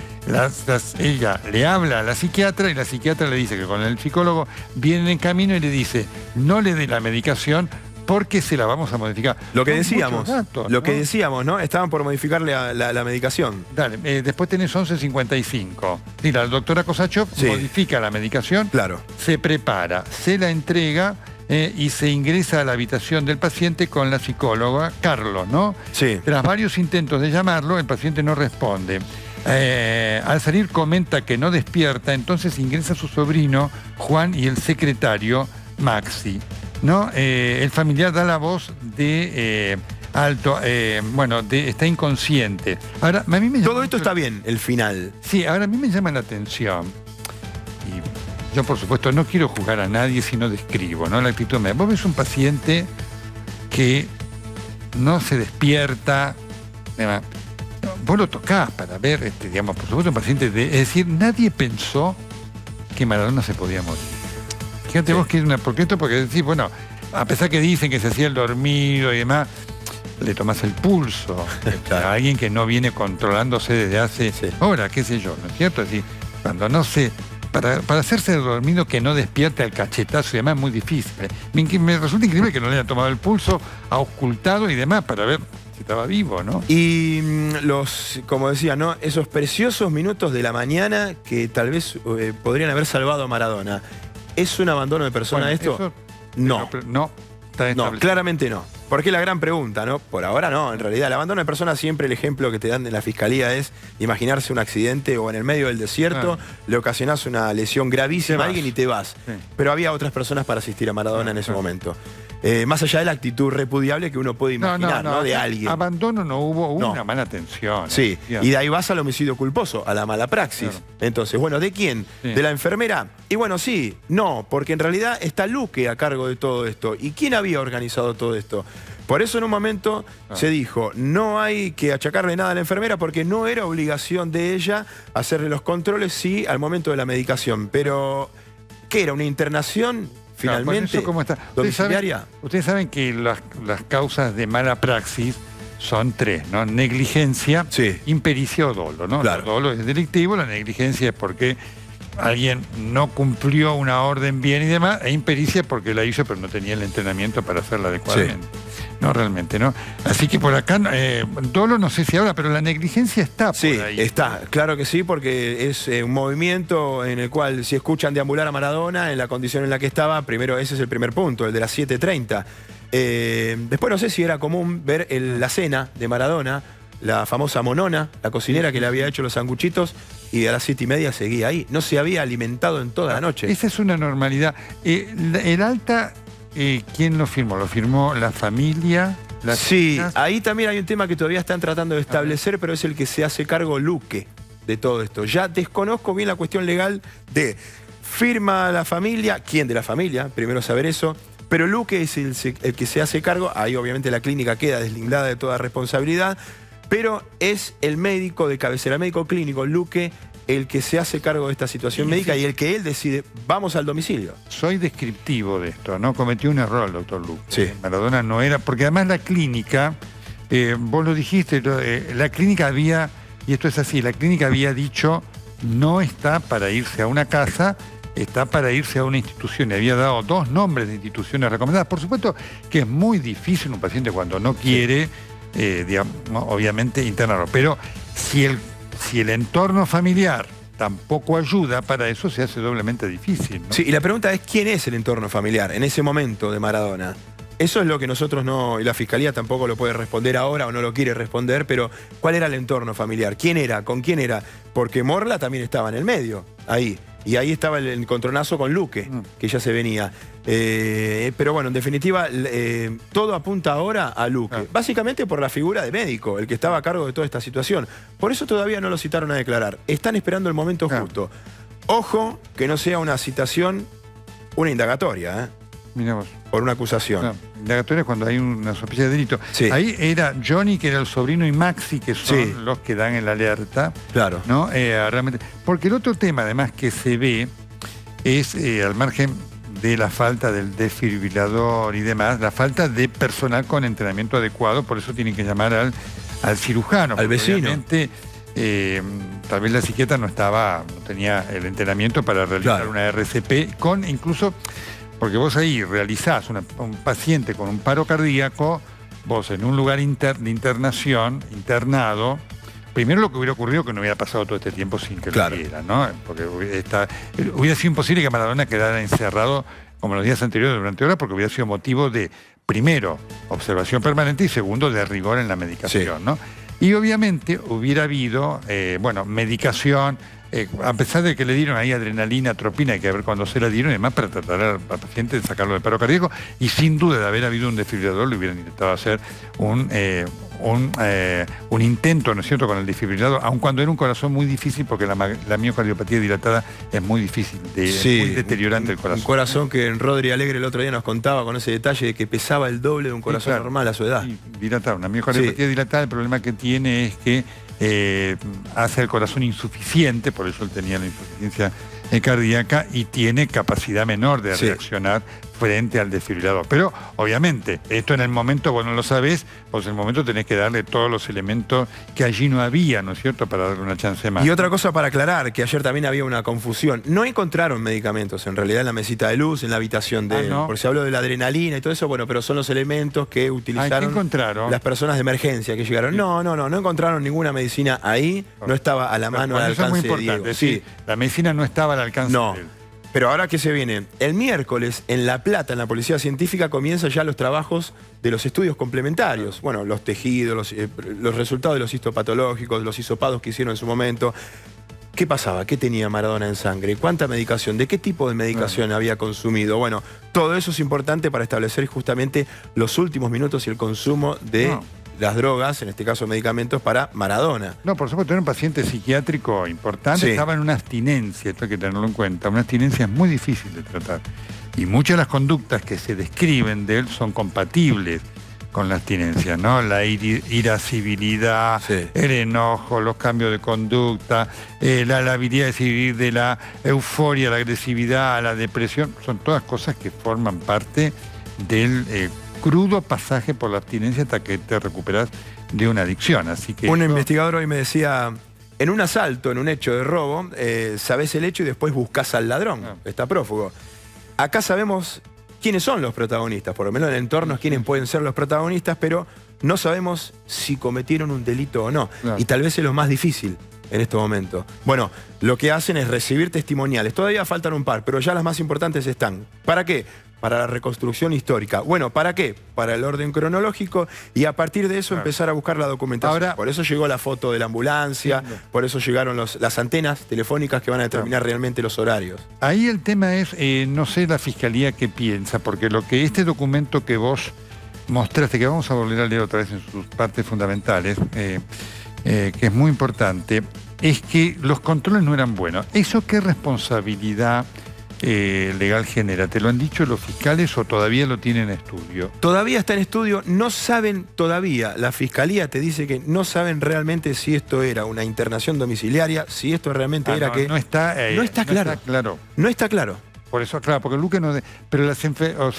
ella le habla a la psiquiatra y la psiquiatra le dice que con el psicólogo vienen en camino y le dice, no le dé la medicación porque se la vamos a modificar. Lo que decíamos, ¿no? Estaban por modificarle la medicación. Dale, después tenés 11:55. Sí, la doctora Kosachov modifica la medicación, claro, se prepara, se la entrega y se ingresa a la habitación del paciente con la psicóloga, Carlos, ¿no? Sí. Tras varios intentos de llamarlo, el paciente no responde. Al salir comenta que no despierta, entonces ingresa su sobrino, Juan, y el secretario, Maxi, ¿no? El familiar da la voz de... está inconsciente. Ahora, a mí me Todo esto está bien, el final. Sí, ahora a mí me llama la atención. Y yo, por supuesto, no quiero juzgar a nadie, sino describo, ¿no? La actitud me... Vos ves un paciente que no se despierta, además, vos lo tocás para ver, digamos, por supuesto, un paciente es decir, nadie pensó que Maradona se podía morir. Fíjate vos que es una... Porque decís, bueno, a pesar que dicen que se hacía el dormido y demás, le tomás el pulso Claro. a alguien que no viene controlándose desde hace horas, qué sé yo, ¿no es cierto? Es decir, cuando no se... Para hacerse el dormido que no despierte al cachetazo y demás es muy difícil. Me resulta increíble que no le haya tomado el pulso, auscultado y demás para ver si estaba vivo, ¿no? Y como decía, ¿no? Esos preciosos minutos de la mañana que tal vez podrían haber salvado a Maradona. ¿Es un abandono de persona esto? Eso, no. No, está No, establecido. claramente no. Porque es la gran pregunta, ¿no? Por ahora no, en realidad. El abandono de personas siempre el ejemplo que te dan en la fiscalía es imaginarse un accidente o en el medio del desierto, le ocasionás una lesión gravísima a alguien y te vas. Sí. Pero había otras personas para asistir a Maradona en ese momento. Más allá de la actitud repudiable que uno puede imaginar, ¿no? De alguien. Abandono no hubo, No. una mala atención. Sí, y de ahí vas al homicidio culposo, a la mala praxis. Claro. Entonces, bueno, ¿de quién? Sí. ¿De la enfermera? Y bueno, sí, no, porque en realidad está Luque a cargo de todo esto. ¿Y quién había organizado todo esto? Por eso en un momento se dijo, no hay que achacarle nada a la enfermera porque no era obligación de ella hacerle los controles, sí, al momento de la medicación. Pero, ¿qué era? ¿Una internación finalmente Eso cómo está. domiciliaria? Ustedes saben que las causas de mala praxis son tres, ¿no? Negligencia, Sí. impericia o dolo, ¿no? Claro. El dolo es delictivo, la negligencia es porque alguien no cumplió una orden bien y demás, e impericia porque la hizo pero no tenía el entrenamiento para hacerla adecuadamente. No, realmente, ¿no? Así que por acá, dolo no sé si ahora, pero la negligencia está por Sí, ahí. está, claro que sí, porque es un movimiento en el cual si escuchan deambular a Maradona en la condición en la que estaba, primero ese es el primer punto, el de las 7:30. Después no sé si era común ver la cena de Maradona, la famosa Monona, la cocinera que le había hecho los sanguchitos, y a las 7:30 seguía ahí. No se había alimentado en toda la noche. Esa es una normalidad. El alta, ¿quién lo firmó? ¿Lo firmó la familia? Las Sí, hijas? ahí también hay un tema que todavía están tratando de establecer, pero es el que se hace cargo Luque de todo esto. Ya desconozco bien la cuestión legal de firma la familia, quién de la familia, primero saber eso, pero Luque es el que se hace cargo, ahí obviamente la clínica queda deslindada de toda responsabilidad, pero es el médico de cabecera, el médico clínico, Luque, el que se hace cargo de esta situación médica y el que él decide, vamos al domicilio. Soy descriptivo de esto, ¿no? Cometió un error el doctor Luque. Sí. Maradona no era... Porque además la clínica, vos lo dijiste, la clínica había, y esto es así, la clínica había dicho, no está para irse a una casa, está para irse a una institución. Le había dado 2 nombres de instituciones recomendadas. Por supuesto que es muy difícil un paciente cuando no quiere, digamos, obviamente internarlo. Pero si el entorno familiar tampoco ayuda, para eso se hace doblemente difícil, ¿no? Sí, y la pregunta es, ¿quién es el entorno familiar en ese momento de Maradona? Eso es lo que nosotros no, y la Fiscalía tampoco lo puede responder ahora o no lo quiere responder, pero ¿cuál era el entorno familiar? ¿Quién era? ¿Con quién era? Porque Morla también estaba en el medio, ahí. Y ahí estaba el encontronazo con Luque, que ya se venía. Pero bueno, en definitiva, todo apunta ahora a Luque. Básicamente por la figura de médico, el que estaba a cargo de toda esta situación. Por eso todavía no lo citaron a declarar. Están esperando el momento justo. Ojo que no sea una citación, una indagatoria, Mirá vos. por una acusación. No, indagatoria es cuando hay una sospecha de delito. Sí. Ahí era Johnny, que era el sobrino, y Maxi, que son Sí. los que dan el alerta. Claro. ¿No? Realmente. Porque el otro tema, además, que se ve es, al margen de la falta del desfibrilador y demás, la falta de personal con entrenamiento adecuado, por eso tienen que llamar al cirujano. Al porque vecino. Obviamente, tal vez la psiquiatra no tenía el entrenamiento para realizar Claro. una RCP con incluso... Porque vos ahí realizás un paciente con un paro cardíaco, vos en un lugar de internación, internado, primero lo que hubiera ocurrido que no hubiera pasado todo este tiempo sin que Claro. lo quiera, ¿no? Porque hubiera sido imposible que Maradona quedara encerrado como los días anteriores durante horas, porque hubiera sido motivo de, primero, observación permanente y segundo, de rigor en la medicación, ¿no? Y obviamente hubiera habido, medicación, a pesar de que le dieron ahí adrenalina, atropina, hay que ver cuándo se la dieron, y además para tratar al paciente de sacarlo del paro cardíaco, y sin duda de haber habido un desfibrilador, le hubieran intentado hacer un intento, ¿no es cierto?, con el desfibrilador, aun cuando era un corazón muy difícil, porque la miocardiopatía dilatada es muy difícil, es muy deteriorante el corazón. Un corazón que Rodri Alegre el otro día nos contaba con ese detalle de que pesaba el doble de un corazón normal a su edad. Sí, dilatada, una miocardiopatía dilatada, el problema que tiene es que hace el corazón insuficiente, por eso él tenía la insuficiencia cardíaca, y tiene capacidad menor de reaccionar frente al desfibrilador. Pero, obviamente, esto en el momento vos no lo sabés, pues en el momento tenés que darle todos los elementos que allí no había, ¿no es cierto?, para darle una chance más. Y otra cosa para aclarar, que ayer también había una confusión. No encontraron medicamentos, en realidad, en la mesita de luz, en la habitación de él. Porque se habló de la adrenalina y todo eso, bueno, pero son los elementos que utilizaron las personas de emergencia que llegaron. No encontraron ninguna medicina ahí, no estaba a la mano, al alcance de Diego. Sí, la medicina no estaba al alcance de él. Pero ahora que se viene, el miércoles en La Plata, en la Policía Científica, comienzan ya los trabajos de los estudios complementarios. Bueno, los tejidos, los resultados de los histopatológicos, los hisopados que hicieron en su momento. ¿Qué pasaba? ¿Qué tenía Maradona en sangre? ¿Cuánta medicación? ¿De qué tipo de medicación había consumido? Bueno, todo eso es importante para establecer justamente los últimos minutos y el consumo de las drogas, en este caso medicamentos, para Maradona. No, por supuesto, era un paciente psiquiátrico importante, estaba en una abstinencia, esto hay que tenerlo en cuenta. Una abstinencia es muy difícil de tratar. Y muchas de las conductas que se describen de él son compatibles con la abstinencia, ¿no? La irascibilidad, el enojo, los cambios de conducta, la habilidad de decidir de la euforia, la agresividad, la depresión, son todas cosas que forman parte del crudo pasaje por la abstinencia hasta que te recuperas de una adicción. Así que un investigador hoy me decía, en un asalto, en un hecho de robo, sabés el hecho y después buscás al ladrón, está prófugo. Acá sabemos quiénes son los protagonistas, por lo menos en el entorno es quiénes pueden ser los protagonistas, pero no sabemos si cometieron un delito o no. Y tal vez es lo más difícil en este momento. Bueno, lo que hacen es recibir testimoniales. Todavía faltan un par, pero ya las más importantes están. ¿Para qué? Para la reconstrucción histórica. Bueno, ¿para qué? Para el orden cronológico y a partir de eso empezar a buscar la documentación. Ahora, por eso llegó la foto de la ambulancia, por eso llegaron las antenas telefónicas que van a determinar realmente los horarios. Ahí el tema es, no sé la Fiscalía qué piensa, porque lo que este documento que vos mostraste, que vamos a volver a leer otra vez en sus partes fundamentales, que es muy importante, es que los controles no eran buenos. ¿Eso qué responsabilidad legal genera? ¿Te lo han dicho los fiscales o todavía lo tienen en estudio? Todavía está en estudio, no saben todavía. La Fiscalía te dice que no saben realmente si esto era una internación domiciliaria, si esto realmente era que... No está claro. No está claro. Por eso, claro, porque Luque no... Pero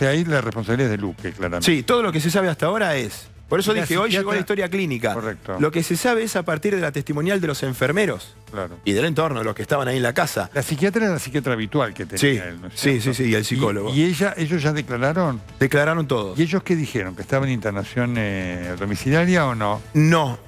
ahí la responsabilidad es de Luque, claramente. Sí, todo lo que se sabe hasta ahora es... Por eso dije, hoy llegó la historia clínica. Correcto. Lo que se sabe es a partir de la testimonial de los enfermeros. Claro. Y del entorno, de los que estaban ahí en la casa. La psiquiatra era la psiquiatra habitual que tenía él, ¿no es cierto? Sí, y el psicólogo. ¿Y ellos ya declararon? Declararon todos. ¿Y ellos qué dijeron? ¿Que estaba en internación domiciliaria o no? No.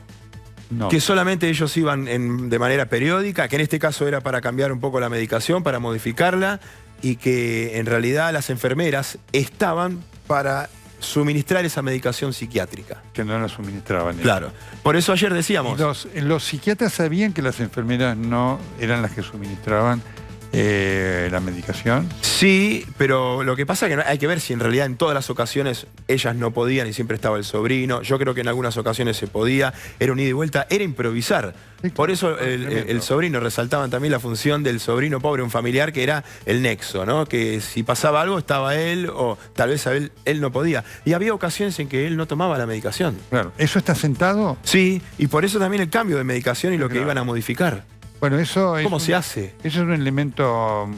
Que solamente ellos iban de manera periódica, que en este caso era para cambiar un poco la medicación, para modificarla, y que en realidad las enfermeras estaban para suministrar esa medicación psiquiátrica. Que no la suministraban. Claro. Por eso ayer decíamos... ¿Y los psiquiatras sabían que las enfermeras no eran las que suministraban la medicación? Sí, pero lo que pasa es que hay que ver si en realidad en todas las ocasiones ellas no podían y siempre estaba el sobrino. Yo creo que en algunas ocasiones se podía, era un ida y vuelta, era improvisar. Sí, por eso el sobrino, resaltaban también la función del sobrino pobre, un familiar que era el nexo, ¿no? Que si pasaba algo estaba él o tal vez él no podía. Y había ocasiones en que él no tomaba la medicación. Claro. ¿Eso está sentado? Sí, y por eso también el cambio de medicación y lo que iban a modificar. Bueno, eso es... ¿Cómo se hace? Eso es un elemento,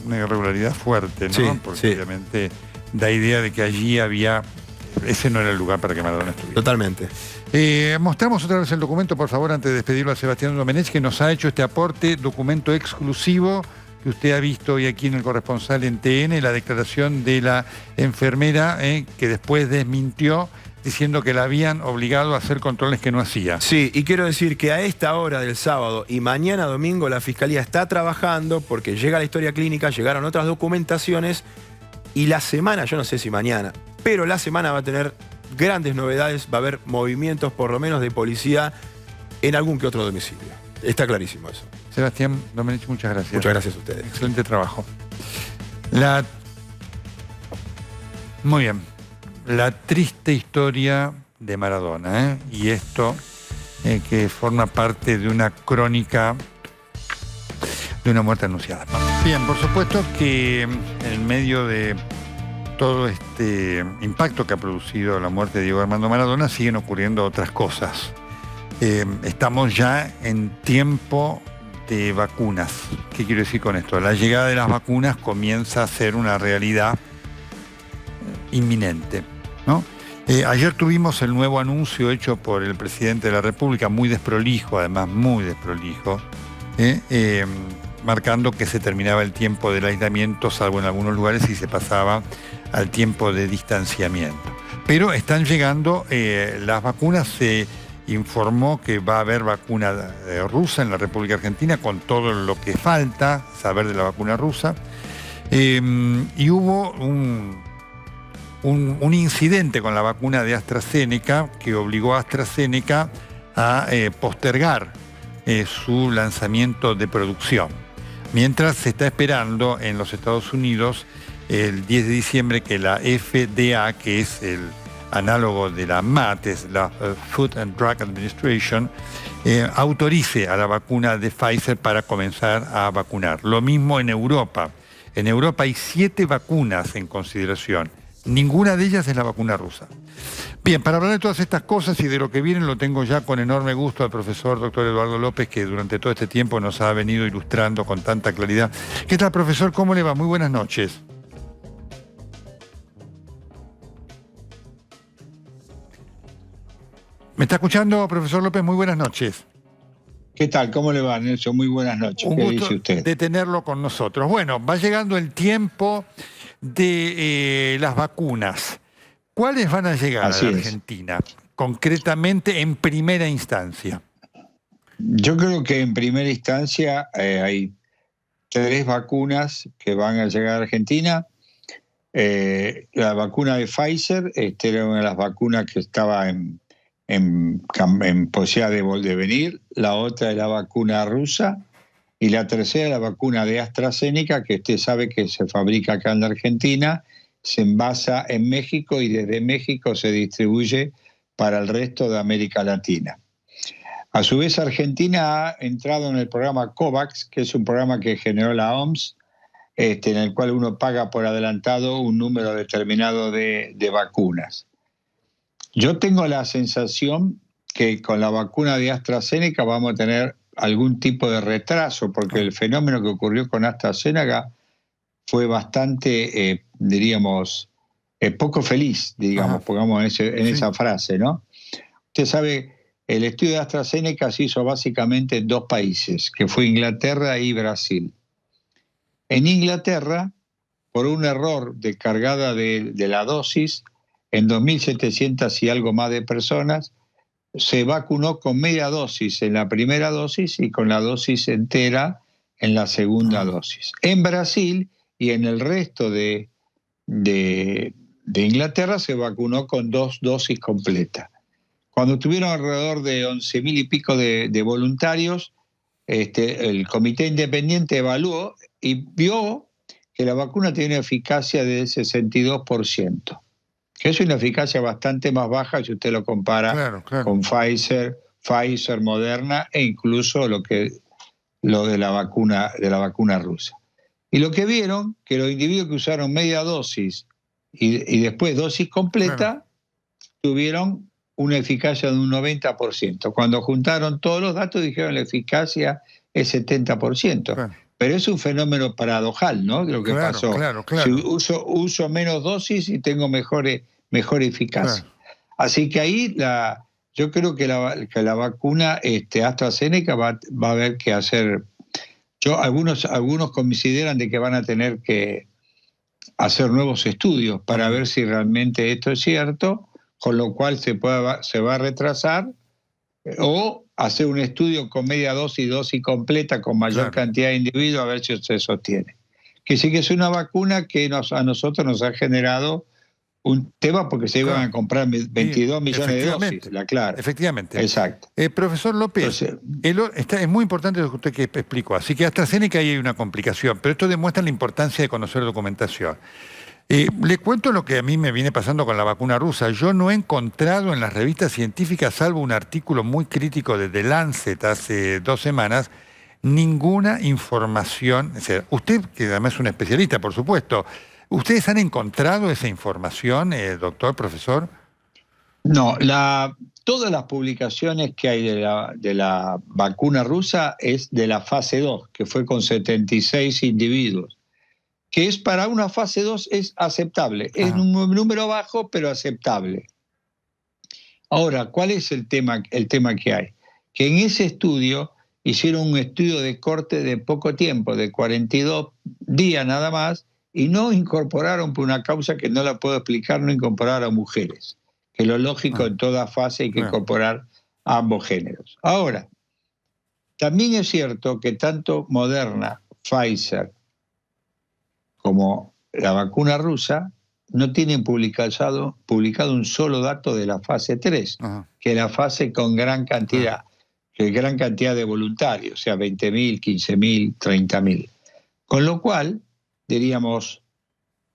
una irregularidad fuerte, ¿no? Sí, porque obviamente da idea de que allí había... Ese no era el lugar para que Maradona estuviera. Totalmente. Mostramos otra vez el documento, por favor, antes de despedirlo a Sebastián Domenech, que nos ha hecho este aporte, documento exclusivo que usted ha visto hoy aquí en el corresponsal en TN, la declaración de la enfermera que después desmintió, diciendo que la habían obligado a hacer controles que no hacía. Sí, y quiero decir que a esta hora del sábado y mañana domingo la Fiscalía está trabajando porque llega la historia clínica, llegaron otras documentaciones Y la semana, yo no sé si mañana, pero la semana va a tener grandes novedades, va a haber movimientos por lo menos de policía en algún que otro domicilio. Está clarísimo eso. Sebastián Domenech, muchas gracias. Muchas gracias a ustedes. Excelente trabajo. Muy bien. La triste historia de Maradona, ¿eh? Y esto que forma parte de una crónica de una muerte anunciada. Bien, por supuesto que en medio de todo este impacto que ha producido la muerte de Diego Armando Maradona siguen ocurriendo otras cosas. Estamos ya en tiempo de vacunas. ¿Qué quiero decir con esto? La llegada de las vacunas comienza a ser una realidad inminente, ¿no? Ayer tuvimos el nuevo anuncio hecho por el presidente de la República, muy desprolijo, además muy desprolijo, marcando que se terminaba el tiempo del aislamiento, salvo en algunos lugares, y se pasaba al tiempo de distanciamiento. Pero están llegando las vacunas. Se informó que va a haber vacuna rusa en la República Argentina, con todo lo que falta saber de la vacuna rusa. Y hubo un incidente con la vacuna de AstraZeneca que obligó a AstraZeneca a postergar su lanzamiento de producción. Mientras se está esperando en los Estados Unidos el 10 de diciembre que la FDA, que es el análogo de la MAT, es la Food and Drug Administration, autorice a la vacuna de Pfizer para comenzar a vacunar. Lo mismo en Europa. En Europa hay 7 vacunas en consideración. Ninguna de ellas es la vacuna rusa. Bien, para hablar de todas estas cosas y de lo que viene, lo tengo ya con enorme gusto al profesor doctor Eduardo López, que durante todo este tiempo nos ha venido ilustrando con tanta claridad. ¿Qué tal, profesor? ¿Cómo le va? Muy buenas noches. ¿Me está escuchando, profesor López? Muy buenas noches. ¿Qué tal? ¿Cómo le va, Nelson? Muy buenas noches. Un ¿Qué gusto dice usted? de tenerlo con nosotros. Bueno, va llegando el tiempo de las vacunas. ¿Cuáles van a llegar a la Argentina, concretamente en primera instancia? Yo creo que en primera instancia hay 3 vacunas que van a llegar a Argentina. La vacuna de Pfizer, era una de las vacunas que estaba en posibilidad de venir. La otra es la vacuna rusa. Y la tercera, la vacuna de AstraZeneca, que usted sabe que se fabrica acá en la Argentina, se envasa en México y desde México se distribuye para el resto de América Latina. A su vez, Argentina ha entrado en el programa COVAX, que es un programa que generó la OMS, en el cual uno paga por adelantado un número determinado de vacunas. Yo tengo la sensación que con la vacuna de AstraZeneca vamos a tener algún tipo de retraso, porque el fenómeno que ocurrió con AstraZeneca fue bastante, diríamos, poco feliz, digamos, pongamos en esa frase, ¿no? Usted sabe, el estudio de AstraZeneca se hizo básicamente en 2 países, que fue Inglaterra y Brasil. En Inglaterra, por un error de cargada de la dosis, en 2.700 y algo más de personas, se vacunó con media dosis en la primera dosis y con la dosis entera en la segunda dosis. En Brasil y en el resto de Inglaterra se vacunó con 2 dosis completas. Cuando tuvieron alrededor de 11.000 y pico de voluntarios, el comité independiente evaluó y vio que la vacuna tiene una eficacia de 62%. Que es una eficacia bastante más baja si usted lo compara con Pfizer, Moderna e incluso lo de la vacuna rusa. Y lo que vieron, que los individuos que usaron media dosis y después dosis completa, tuvieron una eficacia de un 90%. Cuando juntaron todos los datos dijeron la eficacia es 70%. Pero es un fenómeno paradojal, ¿no? De lo que pasó. Si uso menos dosis y tengo mejor eficacia. Así que ahí yo creo que la vacuna AstraZeneca va a haber que hacer. Algunos consideran de que van a tener que hacer nuevos estudios para ver si realmente esto es cierto, con lo cual se va a retrasar, o hacer un estudio con media dosis completa, con mayor cantidad de individuos, a ver si se sostiene. que sí que es una vacuna que a nosotros nos ha generado un tema porque se iban a comprar 22 millones de dosis, la clara. Efectivamente. Exacto. Profesor López, Entonces, es muy importante lo que usted explicó. Así que AstraZeneca ahí hay una complicación, pero esto demuestra la importancia de conocer documentación. Le cuento lo que a mí me viene pasando con la vacuna rusa. Yo no he encontrado en las revistas científicas, salvo un artículo muy crítico de The Lancet hace 2 semanas, ninguna información. O sea, usted, que además es un especialista, por supuesto, ¿ustedes han encontrado esa información, doctor, profesor? no, todas las publicaciones que hay de la vacuna rusa es de la fase 2, que fue con 76 individuos, que es para una fase 2 es aceptable. Es un número bajo, pero aceptable. Ahora, ¿cuál es el tema que hay? Que en ese estudio hicieron un estudio de corte de poco tiempo, de 42 días nada más, y no incorporaron, por una causa que no la puedo explicar, no incorporaron a mujeres. Que lo lógico en toda fase hay que incorporar a ambos géneros. Ahora, también es cierto que tanto Moderna, Pfizer, como la vacuna rusa, no tienen publicado un solo dato de la fase 3, que es la fase con gran cantidad de voluntarios, o sea, 20.000, 15.000, 30.000. Con lo cual, diríamos,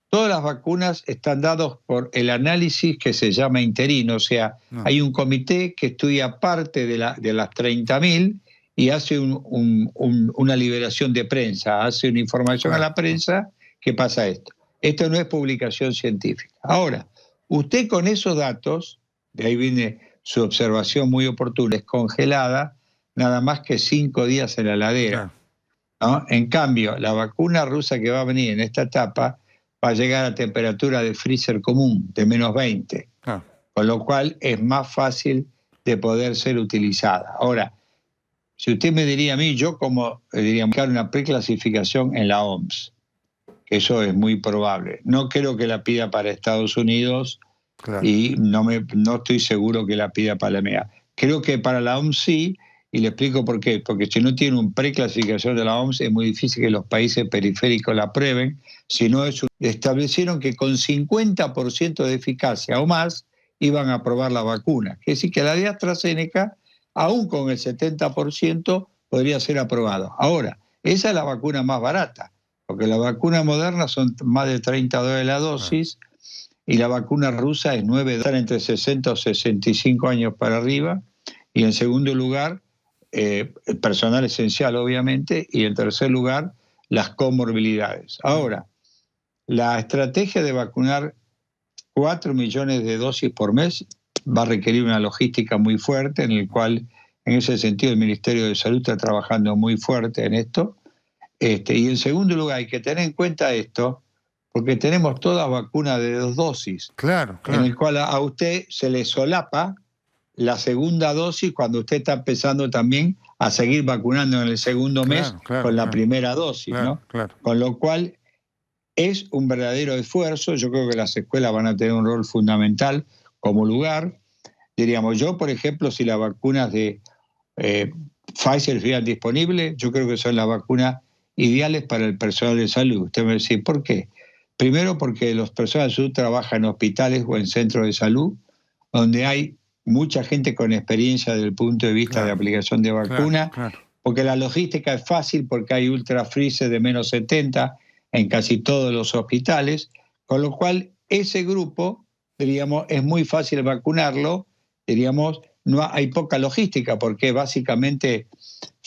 todas las vacunas están dadas por el análisis que se llama interino, o sea, hay un comité que estudia parte de las 30.000 y hace una liberación de prensa, hace una información a la prensa que pasa esto. Esto no es publicación científica. Ahora, usted con esos datos, de ahí viene su observación muy oportuna, es congelada nada más que 5 días en la heladera. ¿No? En cambio, la vacuna rusa que va a venir en esta etapa va a llegar a temperatura de freezer común, de menos 20, con lo cual es más fácil de poder ser utilizada. Ahora, si usted me diría a mí, yo como diría, buscar una preclasificación en la OMS, que eso es muy probable. No creo que la pida para Estados Unidos y no estoy seguro que la pida para la EMEA. Creo que para la OMS sí. Y le explico por qué. Porque si no tiene un preclasificación de la OMS, es muy difícil que los países periféricos la aprueben. Si no, establecieron que con 50% de eficacia o más iban a aprobar la vacuna. Es decir, que la de AstraZeneca, aún con el 70%, podría ser aprobado. Ahora, esa es la vacuna más barata, porque la vacuna moderna son más de $30 la dosis y la vacuna rusa es $9, están entre 60 o 65 años para arriba. Y en segundo lugar, el personal esencial, obviamente, y en tercer lugar, las comorbilidades. Ahora, la estrategia de vacunar 4 millones de dosis por mes va a requerir una logística muy fuerte, en el cual, en ese sentido, el Ministerio de Salud está trabajando muy fuerte en esto. Y en segundo lugar, hay que tener en cuenta esto, porque tenemos todas vacunas de 2 dosis, en el cual a usted se le solapa la segunda dosis cuando usted está empezando también a seguir vacunando en el segundo mes con la primera dosis, ¿no? Con lo cual es un verdadero esfuerzo. Yo creo que las escuelas van a tener un rol fundamental como lugar. Diríamos, yo, por ejemplo, si las vacunas de Pfizer estuvieran disponibles, yo creo que son las vacunas ideales para el personal de salud. Usted me va a decir, ¿por qué? Primero, porque los personas de salud trabajan en hospitales o en centros de salud, donde hay mucha gente con experiencia desde el punto de vista de aplicación de vacuna, porque la logística es fácil, porque hay ultra freezer de menos 70 en casi todos los hospitales, con lo cual ese grupo, diríamos, es muy fácil vacunarlo, diríamos, no hay poca logística, porque básicamente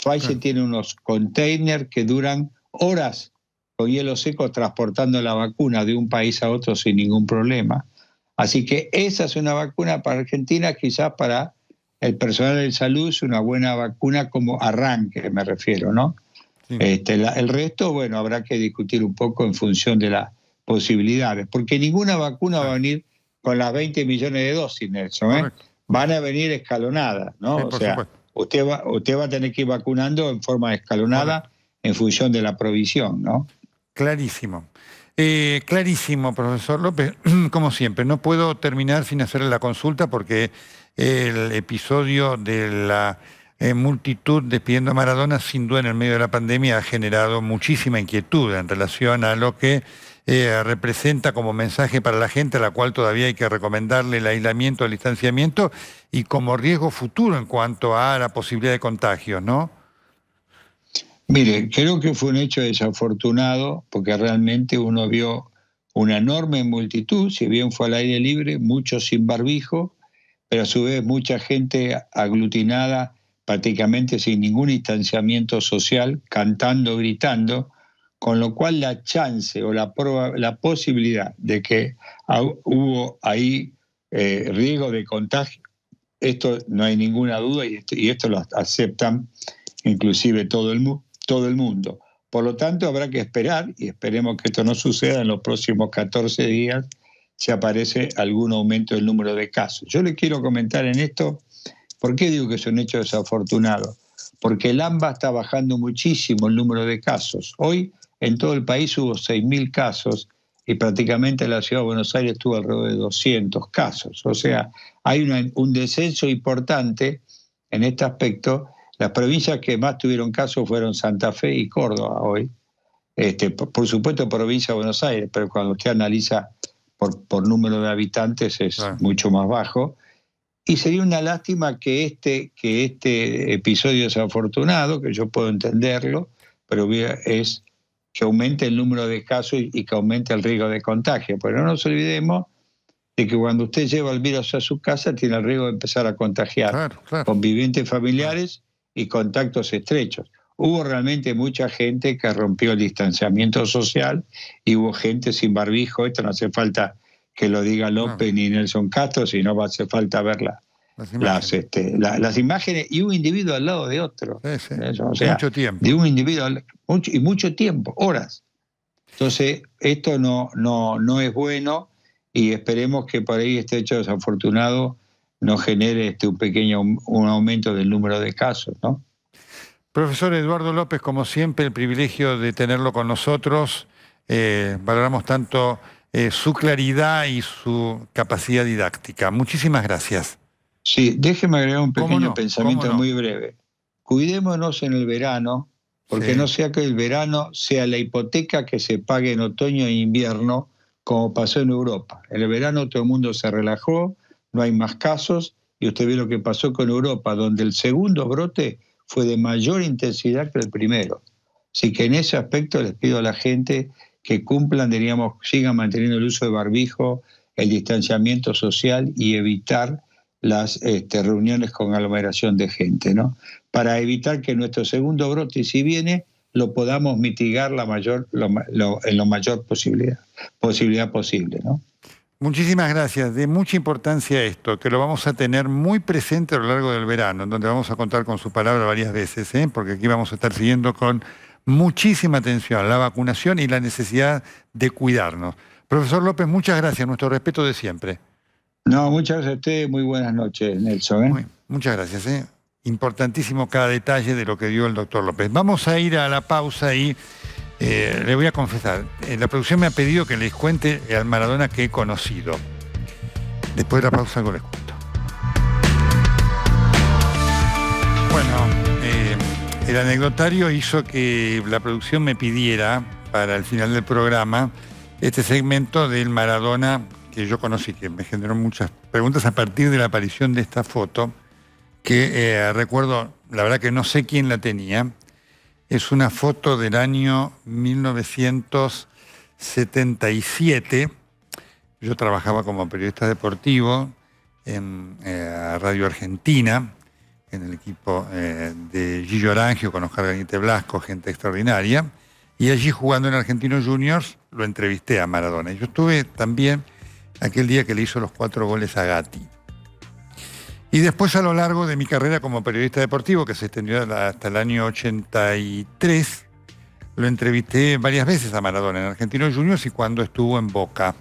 Pfizer tiene unos containers que duran horas con hielo seco transportando la vacuna de un país a otro sin ningún problema. Así que esa es una vacuna para Argentina, quizás para el personal de salud es una buena vacuna como arranque, me refiero, ¿no? El resto, bueno, habrá que discutir un poco en función de las posibilidades, porque ninguna vacuna va a venir con las 20 millones de dosis, Nelson, Van a venir escalonadas, ¿no? O sea, usted va a tener que ir vacunando en forma escalonada en función de la provisión, ¿no? Clarísimo. Clarísimo, profesor López. Como siempre, no puedo terminar sin hacerle la consulta porque el episodio de la multitud despidiendo a Maradona, sin duda en el medio de la pandemia ha generado muchísima inquietud en relación a lo que representa como mensaje para la gente, a la cual todavía hay que recomendarle el aislamiento, el distanciamiento, y como riesgo futuro en cuanto a la posibilidad de contagios, ¿no? Mire, creo que fue un hecho desafortunado porque realmente uno vio una enorme multitud, si bien fue al aire libre, muchos sin barbijo, pero a su vez mucha gente aglutinada, prácticamente sin ningún distanciamiento social, cantando, gritando, con lo cual la chance o la posibilidad de que hubo ahí riesgo de contagio, esto no hay ninguna duda y esto lo aceptan inclusive todo el mundo. Por lo tanto, habrá que esperar, y esperemos que esto no suceda en los próximos 14 días, si aparece algún aumento del número de casos. Yo le quiero comentar en esto, ¿por qué digo que es un hecho desafortunado? Porque el AMBA está bajando muchísimo el número de casos. Hoy en todo el país hubo 6.000 casos y prácticamente en la ciudad de Buenos Aires tuvo alrededor de 200 casos. O sea, hay un descenso importante en este aspecto. Las provincias que más tuvieron casos fueron Santa Fe y Córdoba hoy. Por supuesto, provincia de Buenos Aires, pero cuando usted analiza por número de habitantes es mucho más bajo. Y sería una lástima que este episodio desafortunado, que yo puedo entenderlo, pero es que aumente el número de casos y que aumente el riesgo de contagio. Pero no nos olvidemos de que cuando usted lleva el virus a su casa tiene el riesgo de empezar a contagiar convivientes familiares y contactos estrechos. Hubo realmente mucha gente que rompió el distanciamiento social y hubo gente sin barbijo. Esto no hace falta que lo diga López ni Nelson Castro, sino va a hacer falta ver las imágenes y un individuo al lado de otro. Sí. O sea, mucho tiempo. De un individuo mucho tiempo, horas. Entonces, esto no es bueno y esperemos que por ahí este hecho desafortunado no genere un aumento del número de casos, ¿no? Profesor Eduardo López, como siempre, el privilegio de tenerlo con nosotros. Valoramos tanto su claridad y su capacidad didáctica. Muchísimas gracias. Sí, déjeme agregar un pequeño pensamiento muy breve. Cuidémonos en el verano, porque no sea que el verano sea la hipoteca que se pague en otoño e invierno, como pasó en Europa. En el verano todo el mundo se relajó, no hay más casos, y usted ve lo que pasó con Europa, donde el segundo brote fue de mayor intensidad que el primero. Así que en ese aspecto les pido a la gente que cumplan, sigan manteniendo el uso de barbijo, el distanciamiento social y evitar las reuniones con aglomeración de gente, ¿no? Para evitar que nuestro segundo brote, si viene, lo podamos mitigar en la mayor posibilidad posible, ¿no? Muchísimas gracias. De mucha importancia esto, que lo vamos a tener muy presente a lo largo del verano, en donde vamos a contar con su palabra varias veces, porque aquí vamos a estar siguiendo con muchísima atención la vacunación y la necesidad de cuidarnos. Profesor López, muchas gracias. Nuestro respeto de siempre. No, muchas gracias a usted. Muy buenas noches, Nelson. Muchas gracias. Importantísimo cada detalle de lo que dio el doctor López. Vamos a ir a la pausa y le voy a confesar, la producción me ha pedido que les cuente al Maradona que he conocido. Después de la pausa algo les cuento. Bueno, el anecdotario hizo que la producción me pidiera para el final del programa este segmento del Maradona que yo conocí, que me generó muchas preguntas a partir de la aparición de esta foto, que recuerdo, la verdad que no sé quién la tenía. Es una foto del año 1977. Yo trabajaba como periodista deportivo en Radio Argentina, en el equipo de Gillo Arangio, con Oscar Gañete Blasco, gente extraordinaria. Y allí, jugando en Argentinos Juniors, lo entrevisté a Maradona. Y yo estuve también aquel día que le hizo los 4 goles a Gatti. Y después, a lo largo de mi carrera como periodista deportivo, que se extendió hasta el año 83, lo entrevisté varias veces a Maradona en Argentinos Juniors y cuando estuvo en Boca.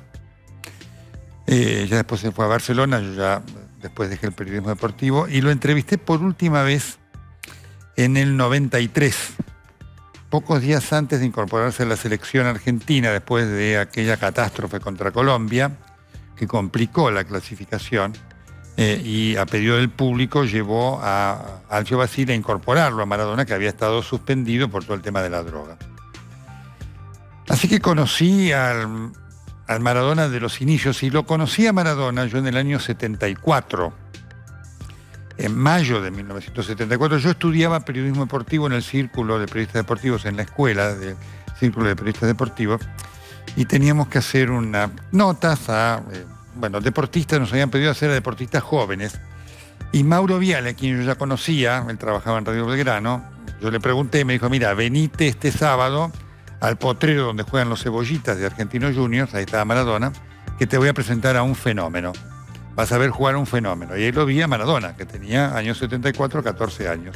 Ya después se fue a Barcelona, yo ya después dejé el periodismo deportivo, y lo entrevisté por última vez en el 93, pocos días antes de incorporarse a la selección argentina, después de aquella catástrofe contra Colombia, que complicó la clasificación. y a pedido del público llevó a Alfio Basile a incorporarlo a Maradona, que había estado suspendido por todo el tema de la droga. Así que conocí al Maradona de los inicios, y lo conocí a Maradona yo en el año 74. En mayo de 1974 yo estudiaba periodismo deportivo en el Círculo de Periodistas Deportivos, en la escuela del Círculo de Periodistas Deportivos, y teníamos que hacer unas notas a deportistas, nos habían pedido hacer a deportistas jóvenes. Y Mauro Viale, a quien yo ya conocía, él trabajaba en Radio Belgrano, yo le pregunté, me dijo, mira, venite este sábado al potrero donde juegan los Cebollitas de Argentinos Juniors, ahí estaba Maradona, que te voy a presentar a un fenómeno. Vas a ver jugar a un fenómeno. Y ahí lo vi a Maradona, que tenía años 74, 14 años.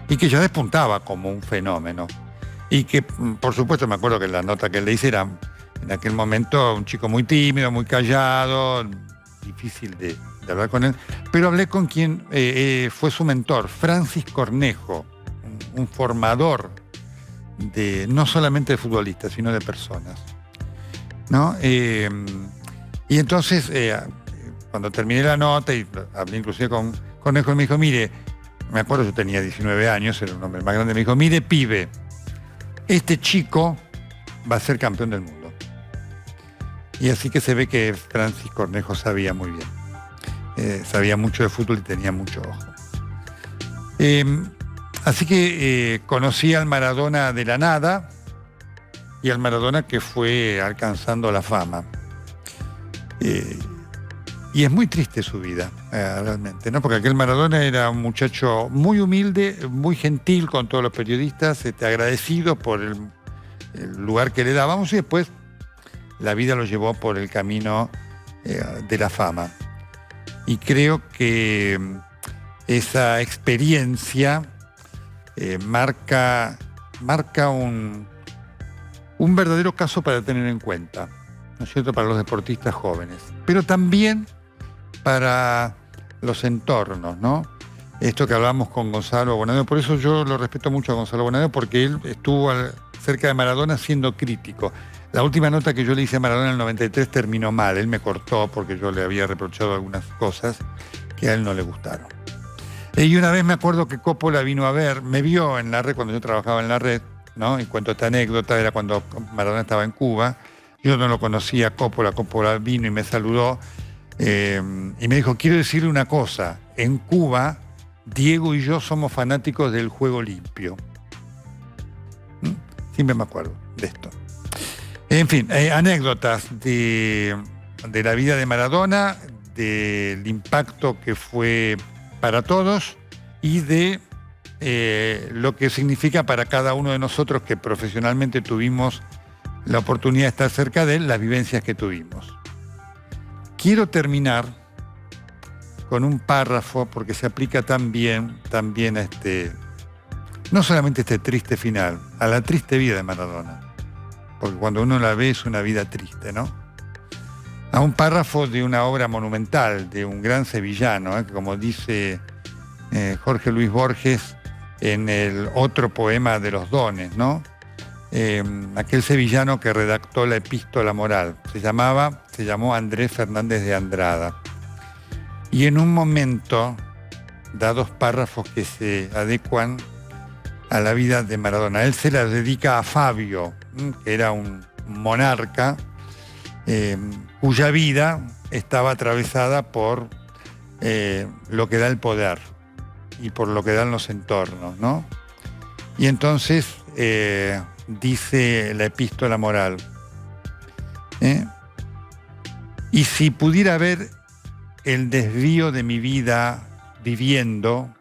Y que ya despuntaba como un fenómeno. Y que, por supuesto, me acuerdo que la nota que le hice era, en aquel momento, un chico muy tímido, muy callado, difícil de hablar con él. Pero hablé con quien fue su mentor, Francis Cornejo, un formador no solamente de futbolistas, sino de personas, ¿no? Y entonces, cuando terminé la nota, y hablé inclusive con Cornejo, me dijo, mire, me acuerdo, yo tenía 19 años, era un hombre más grande, me dijo, mire, pibe, este chico va a ser campeón del mundo. Y así que se ve que Francis Cornejo sabía muy bien. Sabía mucho de fútbol y tenía mucho ojo. Así que conocí al Maradona de la nada y al Maradona que fue alcanzando la fama. Y es muy triste su vida, realmente, ¿no? Porque aquel Maradona era un muchacho muy humilde, muy gentil con todos los periodistas, agradecido por el lugar que le dábamos, y después la vida lo llevó por el camino de la fama. Y creo que esa experiencia marca un verdadero caso para tener en cuenta, ¿no es cierto?, para los deportistas jóvenes, pero también para los entornos, ¿no? Esto que hablamos con Gonzalo Bonadeo, por eso yo lo respeto mucho a Gonzalo Bonadeo, porque él estuvo cerca de Maradona siendo crítico. La última nota que yo le hice a Maradona en el 93 terminó mal, él me cortó porque yo le había reprochado algunas cosas que a él no le gustaron. Y una vez me acuerdo que Coppola vino a ver, me vio en la red cuando yo trabajaba en la red, ¿no? Y cuento esta anécdota, era cuando Maradona estaba en Cuba, yo no lo conocía, Coppola vino y me saludó, y me dijo, quiero decirle una cosa, en Cuba, Diego y yo somos fanáticos del juego limpio. Siempre me acuerdo de esto. En fin, anécdotas de la vida de Maradona, del impacto que fue para todos y de lo que significa para cada uno de nosotros que profesionalmente tuvimos la oportunidad de estar cerca de él, las vivencias que tuvimos. Quiero terminar con un párrafo porque se aplica también a no solamente este triste final, a la triste vida de Maradona, porque cuando uno la ve es una vida triste, ¿no? A un párrafo de una obra monumental, de un gran sevillano, que como dice Jorge Luis Borges en el otro poema de los dones, ¿no? Aquel sevillano que redactó la Epístola Moral, se llamó Andrés Fernández de Andrada. Y en un momento da dos párrafos que se adecuan a la vida de Maradona. Él se la dedica a Fabio, que era un monarca cuya vida estaba atravesada por lo que da el poder y por lo que dan los entornos, ¿no? Y entonces dice la Epístola Moral, y si pudiera ver el desvío de mi vida viviendo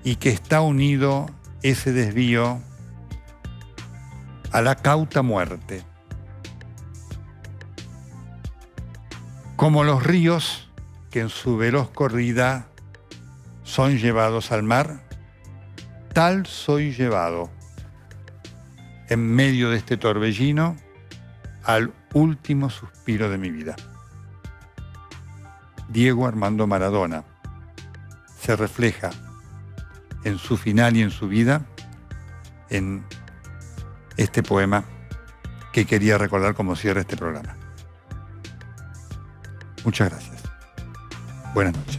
y que está unido ese desvío a la cauta muerte, como los ríos que en su veloz corrida son llevados al mar, tal soy llevado en medio de este torbellino al último suspiro de mi vida. Diego Armando Maradona se refleja en su final y en su vida en este poema que quería recordar como cierre este programa. Muchas gracias. Buenas noches.